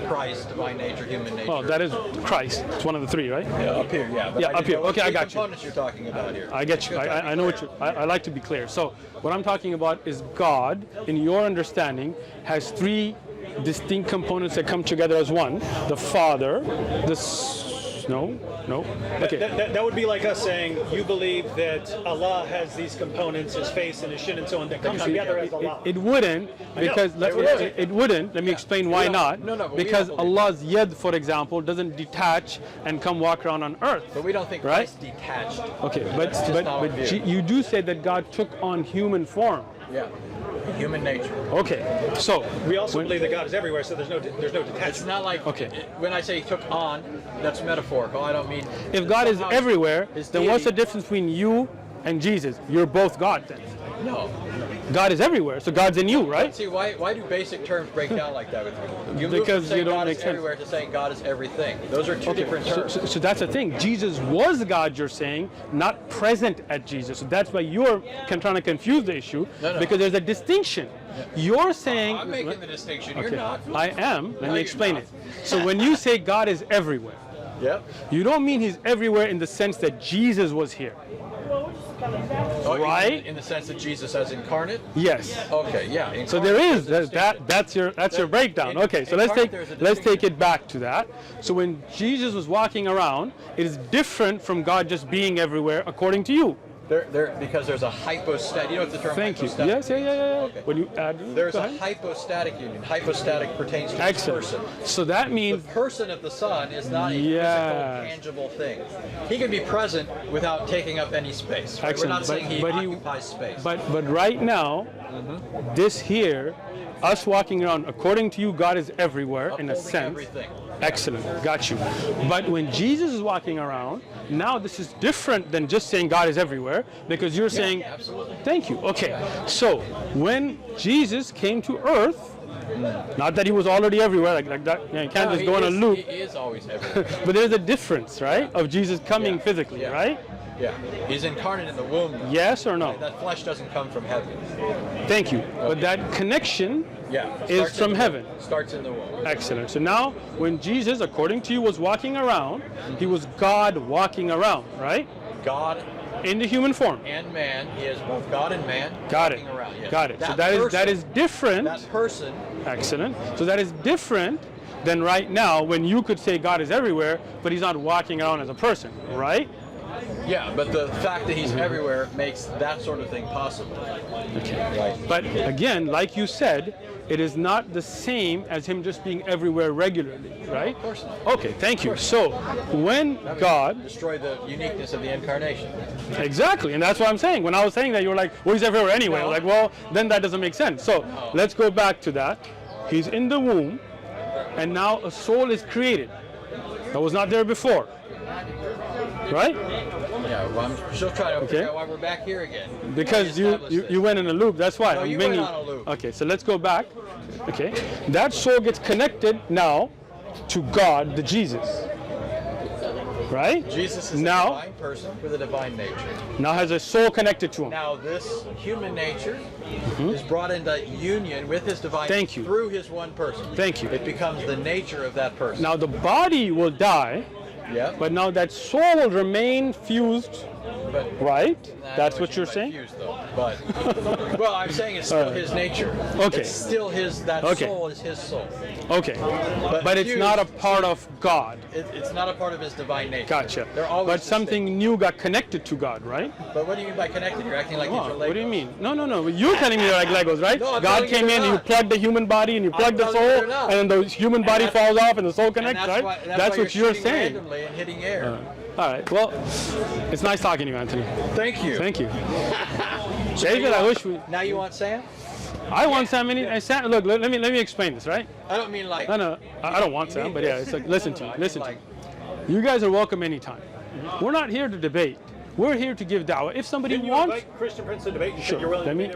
Christ, divine nature, human nature. Oh, that is Christ. It's one of the three, right? Yeah, up here, yeah. But Yeah, up here. Okay, I got you. Components you're talking about here. I get you. I know what you. I like to be clear. So what I'm talking about is God, in your understanding, has three distinct components that come together as one: the Father, no. Okay. That would be like us saying you believe that Allah has these components, his face and his shin and so on, that come together as Allah. It wouldn't, because it wouldn't. Let me explain why not. No, because Allah's yad, for example, doesn't detach and come walk around on earth. But we don't think right? Christ detached. Okay, but you do say that God took on human form. Yeah. Human nature. Okay, so we also believe that God is everywhere, so there's no detachment. It's not like when I say took on, that's metaphorical. I don't mean. If God is everywhere, then what's the difference between you and Jesus? You're both God then. No. God is everywhere, so God's in you, right? See, why do basic terms break down like that with you? Because you don't God make is sense. Everywhere to saying God is everything. Those are two different terms. So that's the thing. Jesus was God, you're saying, not present at Jesus. So that's why you're trying to confuse the issue, because there's a distinction. You're saying... I'm making the distinction. You're not. I am. Let me explain it. So when you say God is everywhere, you don't mean he's everywhere in the sense that Jesus was here. Right? In the sense that Jesus as incarnate? Yes. Okay, yeah. So there is that's your breakdown. Okay, so let's take it back to that. So when Jesus was walking around, it is different from God just being everywhere according to you. Because there's a hypostatic. You know what the term Thank you. hypostatic Yes, yeah. Okay. When you add, there's a hypostatic union. Hypostatic pertains to the person. So that means the person of the Son is not a physical, tangible thing. He can be present without taking up any space. Right? We're not saying he occupies space. But right now, this here, us walking around, according to you, God is everywhere in a sense. Everything. Excellent, got you. But when Jesus is walking around, now this is different than just saying God is everywhere, because you're saying, absolutely. Thank you. Okay, so when Jesus came to earth, not that he was already everywhere, like that, you can't just go on a loop. He is always everywhere. But there's a difference, right, of Jesus coming physically, right? Yeah, he's incarnate in the womb. Yes or no? That flesh doesn't come from heaven. Thank you. But that connection is from heaven. Starts in the womb. Excellent. So now, when Jesus, according to you, was walking around, he was God walking around, right? God in the human form. And man. He is both God and man. Got it. Around. Yes. Got it. So that is different. That person. Excellent. So that is different than right now when you could say God is everywhere, but he's not walking around as a person, right? Yeah, but the fact that he's everywhere makes that sort of thing possible. Okay. Right. But again, like you said, it is not the same as him just being everywhere regularly, right? Of course not. Okay, thank you. So when God destroy the uniqueness of the incarnation. Exactly, and that's what I'm saying. When I was saying that, you were like, well, he's everywhere anyway. I was like, well, then that doesn't make sense. So let's go back to that. He's in the womb, and now a soul is created that was not there before. Right? Yeah, well, I'm still trying to figure out why we're back here again. Because you went in a loop, that's why. No, you went on a loop. Okay, so let's go back. Okay, that soul gets connected now to God, the Jesus. Right? Jesus is now, a divine person with a divine nature. Now has a soul connected to him. Now this human nature is brought into union with his divine nature through his one person. Thank you. It becomes the nature of that person. Now the body will die, but now that soul will remain fused. Right? That's what you're saying? Fused, though. But, well, I'm saying it's still his nature. Okay. It's still his, that soul is his soul. Okay. But it's not a part of God. It's not a part of his divine nature. Gotcha. They're always but something new got connected to God, right? But what do you mean by connected? You're acting like these are Legos. What do you mean? No. You're telling me they're like Legos, right? No, God came in and you plugged the human body and you plugged the soul, and then the human body falls off and the soul connects, right? That's what you're saying. Randomly and hitting air. All right. Well, it's nice talking to you, Anthony. Thank you. Thank you. David, I wish we. Now you want Sam? I want Sam. Sam, look, let me explain this, right? I don't mean like. No, I don't want Sam, but yeah, it's like listen to me. You guys are welcome anytime. We're not here to debate. We're here to give da'wah. If somebody wants, invite Christian Prince to debate. Sure. You're willing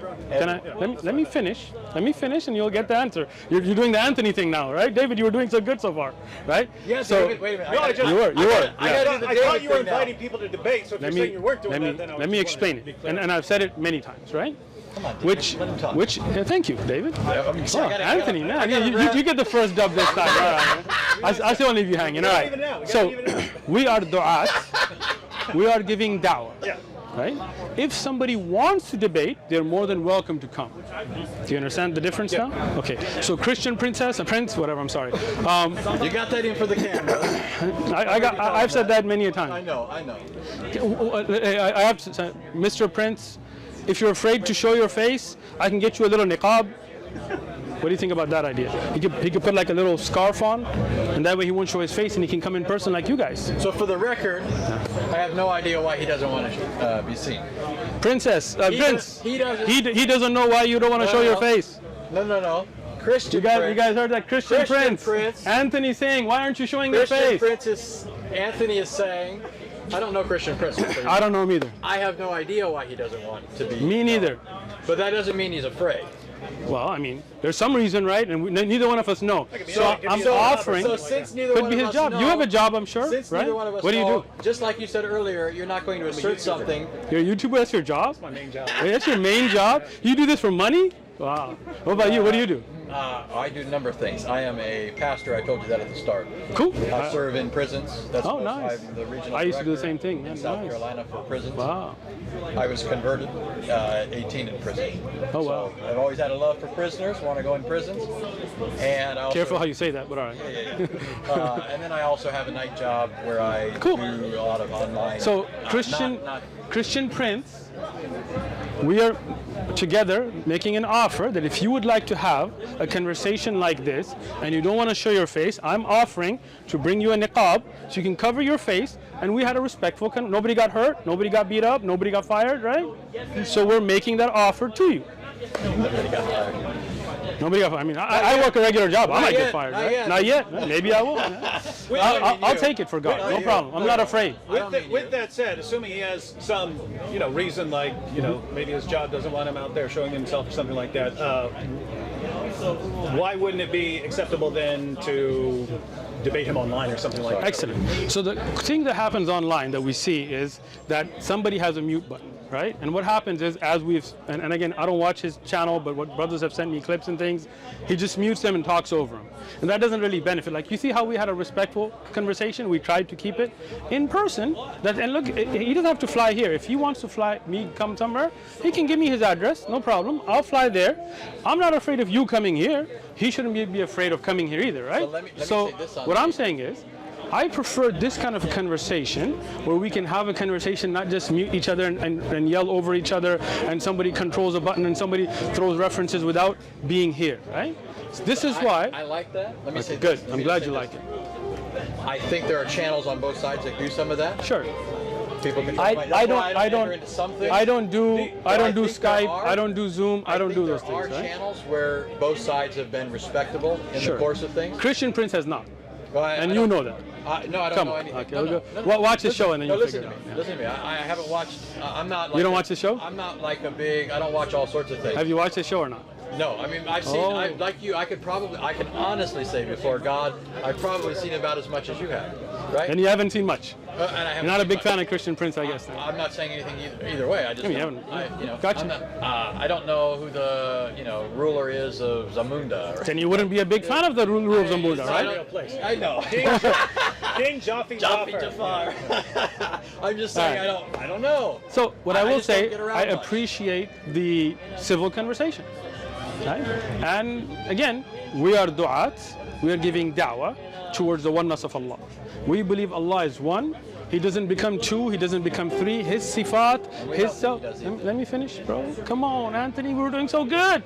Let me finish. Let me finish, and you'll get the answer. You're doing the Anthony thing now, right, David? You were doing so good so far, right? Yes. So, David, wait a minute. No, you were. I thought you were inviting people to debate. So if you're saying you weren't doing that, then let me explain it. And I've said it many times, right? Come on, David, let him talk. Thank you, David. Anthony, man, you get the first dub this time. All right, I still want to leave you hanging. All right. So we are du'at. We are giving da'wah. Yeah. Right? If somebody wants to debate, they're more than welcome to come. Do you understand the difference now? Okay. So Christian prince, whatever. I'm sorry. You got that in for the camera. I've said that many a time. I know. I have to say, Mr. Prince, if you're afraid to show your face, I can get you a little niqab. What do you think about that idea? He could put like a little scarf on, and that way he won't show his face, and he can come in person like you guys. So for the record, I have no idea why he doesn't want to be seen. Prince. He doesn't. He doesn't know why you don't want to show your face. No. Christian You guys heard that? Christian Prince. Anthony saying, why aren't you showing your face? Anthony is saying, I don't know Christian Prince. I don't know him either. I have no idea why he doesn't want to be. Me neither. But that doesn't mean he's afraid. Well, I mean, there's some reason, right? And neither one of us know. So I'm offering. So since neither could one be of his us job. know, You have a job, I'm sure, since right? neither one of us What do you know, do? Just like you said earlier, you're not going to assert something. You're a YouTuber. That's your job. That's my main job. Wait, that's your main job. You do this for money? Wow. What about you? What do you do? I do a number of things. I am a pastor. I told you that at the start. Cool. I serve in prisons. That's nice. I'm the regional I used to do the director same thing. in Yeah, South nice. Carolina for prisons. Wow. I was converted at 18 in prison. Oh, wow. So I've always had a love for prisoners, want to go in prisons. And I also, Careful how you say that, but all right. and then I also have a night job where I do a lot of online. So Christian Prince, we are together making an offer that if you would like to have a conversation like this and you don't want to show your face, I'm offering to bring you a niqab so you can cover your face, and we had a respectful nobody got hurt, nobody got beat up, nobody got fired, right? So we're making that offer to you. Nobody got fired. Nobody got fired. I mean, I work a regular job. I might get fired, not right? yet. Not yet. Maybe I will. I'll take it for God. No problem. I'm not afraid. With that said, assuming he has some, reason like, maybe his job doesn't want him out there showing himself or something like that, why wouldn't it be acceptable then to debate him online or something like that? Excellent. So the thing that happens online that we see is that somebody has a mute button, right? And what happens is, as and again, I don't watch his channel, but what brothers have sent me clips and things, he just mutes them and talks over them. And that doesn't really benefit. Like, you see how we had a respectful conversation? We tried to keep it in person. And look, he doesn't have to fly here. If he wants to come somewhere, he can give me his address, no problem. I'll fly there. I'm not afraid of you coming here. He shouldn't be afraid of coming here either, right? So let me so say this on what I'm saying is, I prefer this kind of a conversation where we can have a conversation, not just mute each other and yell over each other, and somebody controls a button and somebody throws references without being here, right? So this is why. I like that. Let me say good. this. I'm glad you like it. I think there are channels on both sides that do some of that. Sure. People can I don't do Skype. Are, I don't do Zoom. I don't do those things. There are channels where both sides have been respectable in the course of things. Christian Prince has not. Well, and you know that. No, I don't know anything. Okay, no, watch the show and then you'll figure it out. Listen to me. I haven't watched. I'm not. Like you don't watch the show? I'm not like a big. I don't watch all sorts of things. Have you watched the show or not? No, I mean I've seen. Like you, I can honestly say before God, I've probably seen about as much as you have. right? And you haven't seen much. And I haven't You're not a seen big much. fan of Christian Prince, I guess. Then. I'm not saying anything either way. I just You don't, haven't. Gotcha. I'm not, I don't know who the ruler is of Zamunda. Right? Then you wouldn't be a big fan of the rule of Zamunda, I right? don't- I know. King Jaffe Jafar. I'm just saying I don't know. So what I will just don't say, get around I much. appreciate the civil conversation. Right? And again, we are du'at, we are giving da'wah towards the oneness of Allah. We believe Allah is one. He doesn't become two, he doesn't become three. His sifat, his self. Let me finish, bro. Come on, Anthony, we're doing so good.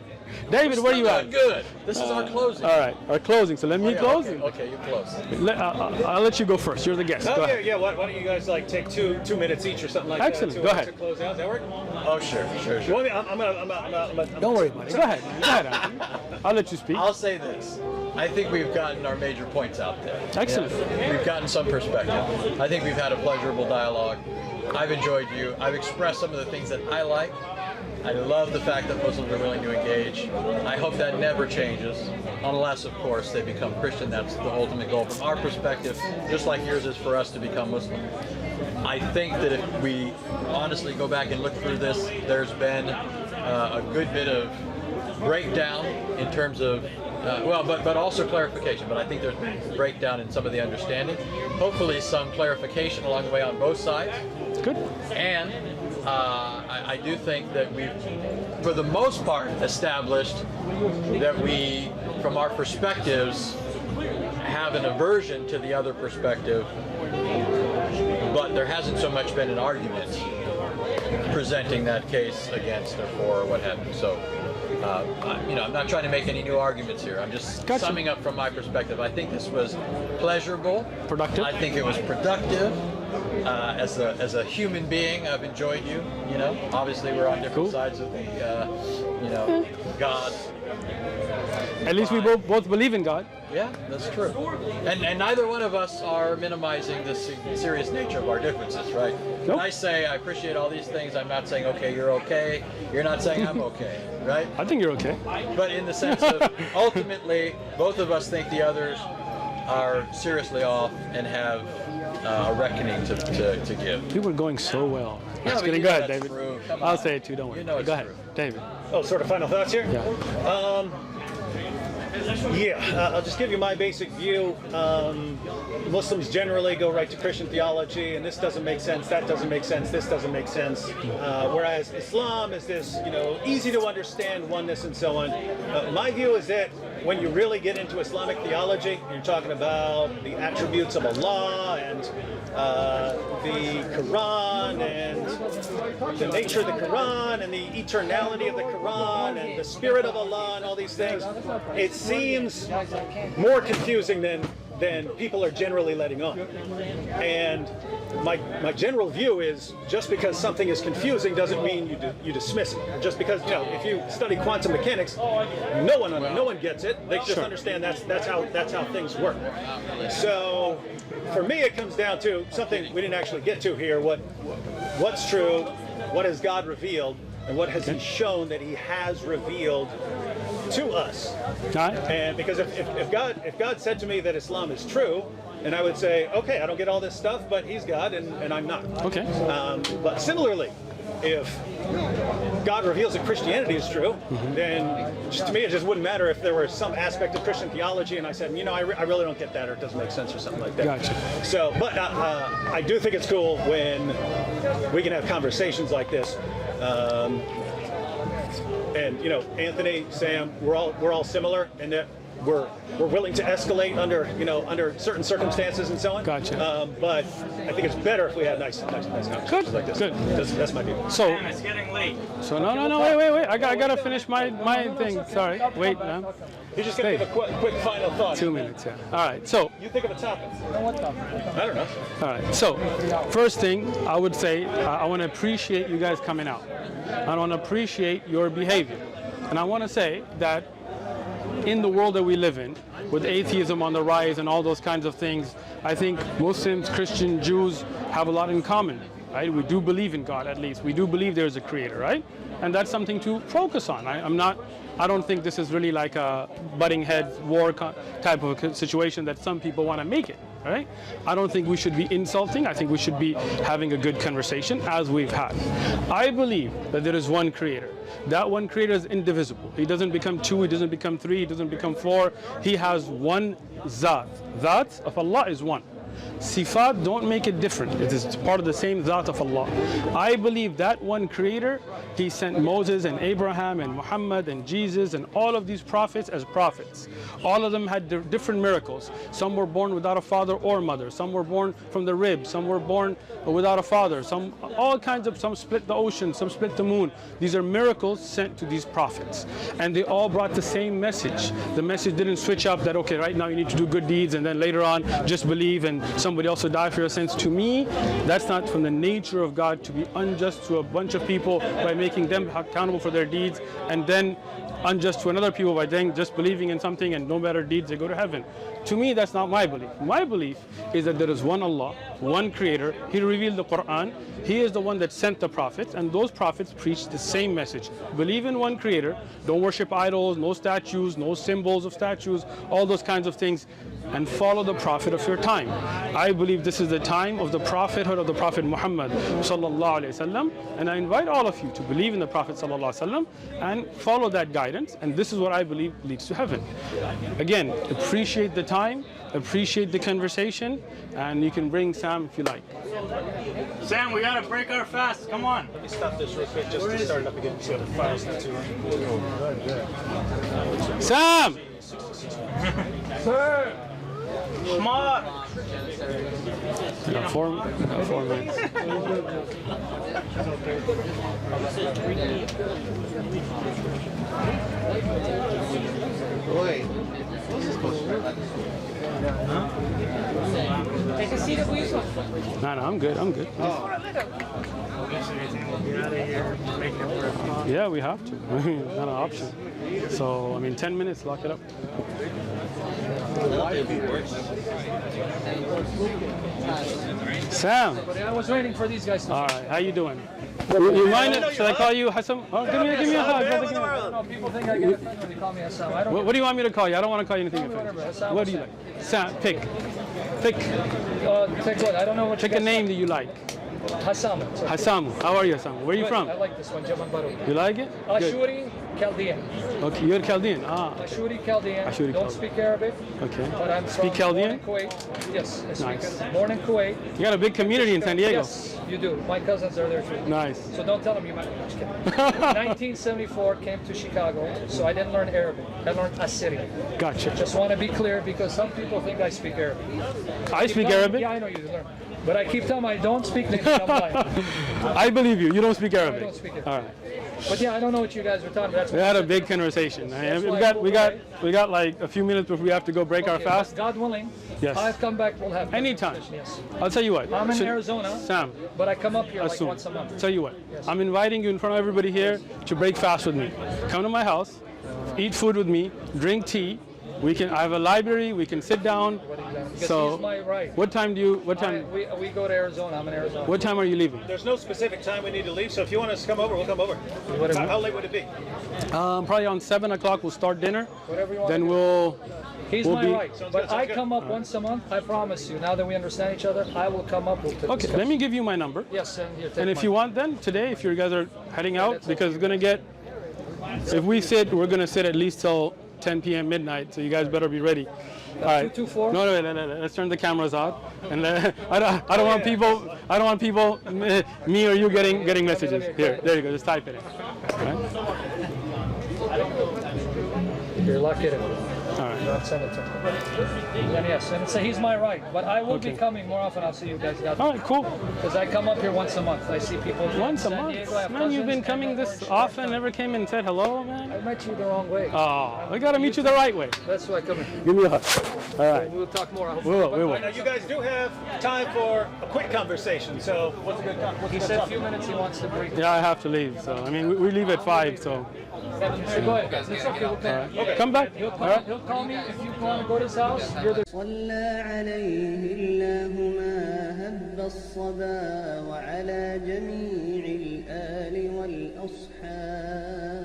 David, where are you at? Good. This is our closing. All right, our closing. So let me close. Okay, you close. I'll let you go first. You're the guest. Go ahead. Yeah. Why don't you guys like take two minutes each or something like Excellent. that? Go ahead. To close out. Does that work? Oh, sure. You want me? I'm gonna. Don't worry about it. Go ahead. Go ahead, Anthony. I'll let you speak. I'll say this. I think we've gotten our major points out there. Excellent. We've gotten some perspective. I think we've had a pleasurable dialogue. I've enjoyed you. I've expressed some of the things that I like. I love the fact that Muslims are willing to engage. I hope that never changes, unless, of course, they become Christian. That's the ultimate goal from our perspective, just like yours is for us to become Muslim. I think that if we honestly go back and look through this, there's been a good bit of breakdown in terms of but also clarification. But I think there's been breakdown in some of the understanding. Hopefully some clarification along the way on both sides. Good. And I do think that we've, for the most part, established that we, from our perspectives, have an aversion to the other perspective, but there hasn't so much been an argument presenting that case against or for or what have you. So, I'm not trying to make any new arguments here. I'm just summing up from my perspective. I think this was pleasurable. Productive. I think it was productive. As a human being, I've enjoyed you. Obviously we're on different sides of the, God. At least we both believe in God. Yeah, that's true. And neither one of us are minimizing the serious nature of our differences, right? When I say I appreciate all these things, I'm not saying, okay, you're okay. You're not saying I'm okay, right? I think you're okay. But in the sense of, ultimately, both of us think the others are seriously off and have a reckoning to give. You were going so well. Yeah, Just but kidding. you Go know ahead, that's David. true. Come I'll on. say it too. Don't worry. You know it's Go ahead, true. David. Oh, sort of final thoughts here. Yeah. I'll just give you my basic view. Muslims generally go right to Christian theology, and this doesn't make sense, that doesn't make sense, this doesn't make sense. Whereas Islam is this, easy to understand oneness and so on. My view is that when you really get into Islamic theology, you're talking about the attributes of Allah and the Quran and the nature of the Quran and the eternality of the Quran and the spirit of Allah and all these things. It seems more confusing than people are generally letting on. And my general view is just because something is confusing doesn't mean you dismiss it. Just because if you study quantum mechanics, no one gets it. They just understand that's how things work. So for me, it comes down to something we didn't actually get to here. What's true? What has God revealed? And what has He shown that He has revealed to us? And because if God said to me that Islam is true, and I would say, okay, I don't get all this stuff, but He's God and I'm not. Okay. But similarly, if God reveals that Christianity is true, then just, to me it just wouldn't matter if there were some aspect of Christian theology and I said, I really don't get that, or it doesn't make sense or something like that. Gotcha. So, but I do think it's cool when we can have conversations like this. And Anthony, Sam, we're all similar in that we're willing to escalate under certain circumstances and so on. Gotcha. But I think it's better if we have nice conversations like this. Good. That's my view. So It's getting late. So no, wait. I gotta finish my thing. Sorry. Wait, man. You're just gonna give a quick final thought. 2 minutes, yeah. All right. So You think of a topic. What topic? I don't know. all right. So first thing I would say, I want to appreciate you guys coming out. I want to appreciate your behavior, and I want to say that in the world that we live in, with atheism on the rise and all those kinds of things, I think Muslims, Christians, Jews have a lot in common, right? We do believe in God, at least. We do believe there's a creator, right? And that's something to focus on. I don't think this is really like a butting heads war type of situation that some people want to make it. right? I don't think we should be insulting. I think we should be having a good conversation as we've had. I believe that there is one creator. That one creator is indivisible. He doesn't become two, he doesn't become three, he doesn't become four. He has one Zat. Zat of Allah is one. Sifat don't make it different. It is part of the same Zat of Allah. I believe that one creator, he sent Moses and Abraham and Muhammad and Jesus and all of these prophets as prophets. All of them had different miracles. Some were born without a father or mother. Some were born from the rib. Some were born without a father. Some, all kinds of, some split the ocean, some split the moon. These are miracles sent to these prophets. And they all brought the same message. The message didn't switch up that, okay, right now you need to do good deeds and then later on just believe and somebody else will die for your sins. To me, that's not from the nature of God to be unjust to a bunch of people by making them accountable for their deeds, and then unjust to another people by then just believing in something and no matter deeds they go to heaven. To me, that's not my belief. My belief is that there is one Allah, one creator. He revealed the Quran. He is the one that sent the prophets, and those prophets preached the same message. Believe in one creator. Don't worship idols, no statues, no symbols of statues, all those kinds of things, and follow the prophet of your time. I believe this is the time of the prophethood of the Prophet Muhammad sallallahu alaihi wasallam, and I invite all of you to believe in the Prophet sallallahu alaihi wasallam and follow that guidance, and this is what I believe leads to heaven. Again, appreciate the time, appreciate the conversation, and you can bring Sam if you like. Sam, we gotta break our fast. Come on. Let me stop this real quick just to start it up again so the files not too Sam! Sir! Come on. Four minutes. Take a seat if we No, I'm good. I'm good. Yeah, we have to. I mean, not an option. So, I mean, 10 minutes, lock it up. Sam. I was waiting for these guys to. All right, how you doing? You mind it? Should I call you Hassan? Oh, give me a hug. No, people think I get offended when they call me Hassan. I don't. What do you want me to call you? I don't want to call you anything. Whatever. Hassan, What do you like? Sam, pick. Take what? I don't know what. Pick a name that you like. Hassan. Hassan. How are you, Hassan? Where are you from? I like this one, Jaman Baru. You like it? Good. Ashuri Chaldean. Okay, you're Chaldean. Ah. Ashuri Chaldean. Ashuri Don't Chaldean. speak Arabic. Okay. But I'm Speak from Chaldean? Born in Kuwait. Yes, I speak Nice. it. Born in Kuwait. You got a big community in San Diego. Yes, you do. My cousins are there too. Nice. So don't tell them you met me. Just kidding. 1974 came to Chicago, so I didn't learn Arabic. I learned Assyrian. Gotcha. Just want to be clear because some people think I speak Arabic. I speak Arabic. Yeah, I know you learn. But I keep telling them I don't speak English. I'm lying. I believe you. You don't speak I Arabic. don't speak it. All right. But yeah, I don't know what you guys were talking about. That's We what had I a said. big conversation. That's We why got like a few minutes before we have to go break our Okay, fast. but God willing, Yes. I'll come back. We'll have Anytime. Yes. I'll tell you what. I'm in Should- Arizona, Sam, but I come up here like assume. once a month. Tell you what. I'm inviting you in front of everybody here to break fast with me. Come to my house, eat food with me, drink tea. I have a library. We can sit down. Because So, he's my right. what time do you? What time? We go to Arizona. I'm in Arizona. What time are you leaving? There's no specific time we need to leave, so if you want us to come over, we'll come over. Whatever. How late would it be? Probably around 7 o'clock. We'll start dinner. Whatever you want. Then we'll. He's we'll my be- right. Sounds But good, sounds I good. come up once a month. I promise you. Now that we understand each other, I will come up. Okay. Let me give you my number. Yes, and here. Take And if mine. you want, then today, if you guys are heading out, that's because it's gonna get. If we sit, we're gonna sit at least till 10 p.m. midnight. So you guys better be ready. All right. 224? No. Let's turn the cameras out. And I don't want people. I don't want people. Me or you getting messages. Here. There you go. Just type it in. All right. You're lucky to. All right. Don't send it to him. And yes, and so he's my right. But I will Okay. be coming more often. I'll see you guys. All right. Cool. Because I come up here once a month. I see people. Once a in San month. Diego. I have Man, you've been cousins, coming and this I'm often. Never came and said hello, man. I met you the wrong way. Oh, we gotta meet you the right way. That's why I come here. Give me a hug. All right. We'll talk more. I hope. We will. Now, you guys do have time for a quick conversation, so what's a good time? He said a few minutes he wants to break. Yeah, I have to leave. So I mean, we leave at 5. So So go ahead. It's okay. We'll come. come back. He'll All call, right. he'll call me if you want to go to his house. You're the صلى عليه الله ما هب الصبا وعلى جميع الآل والأصحاب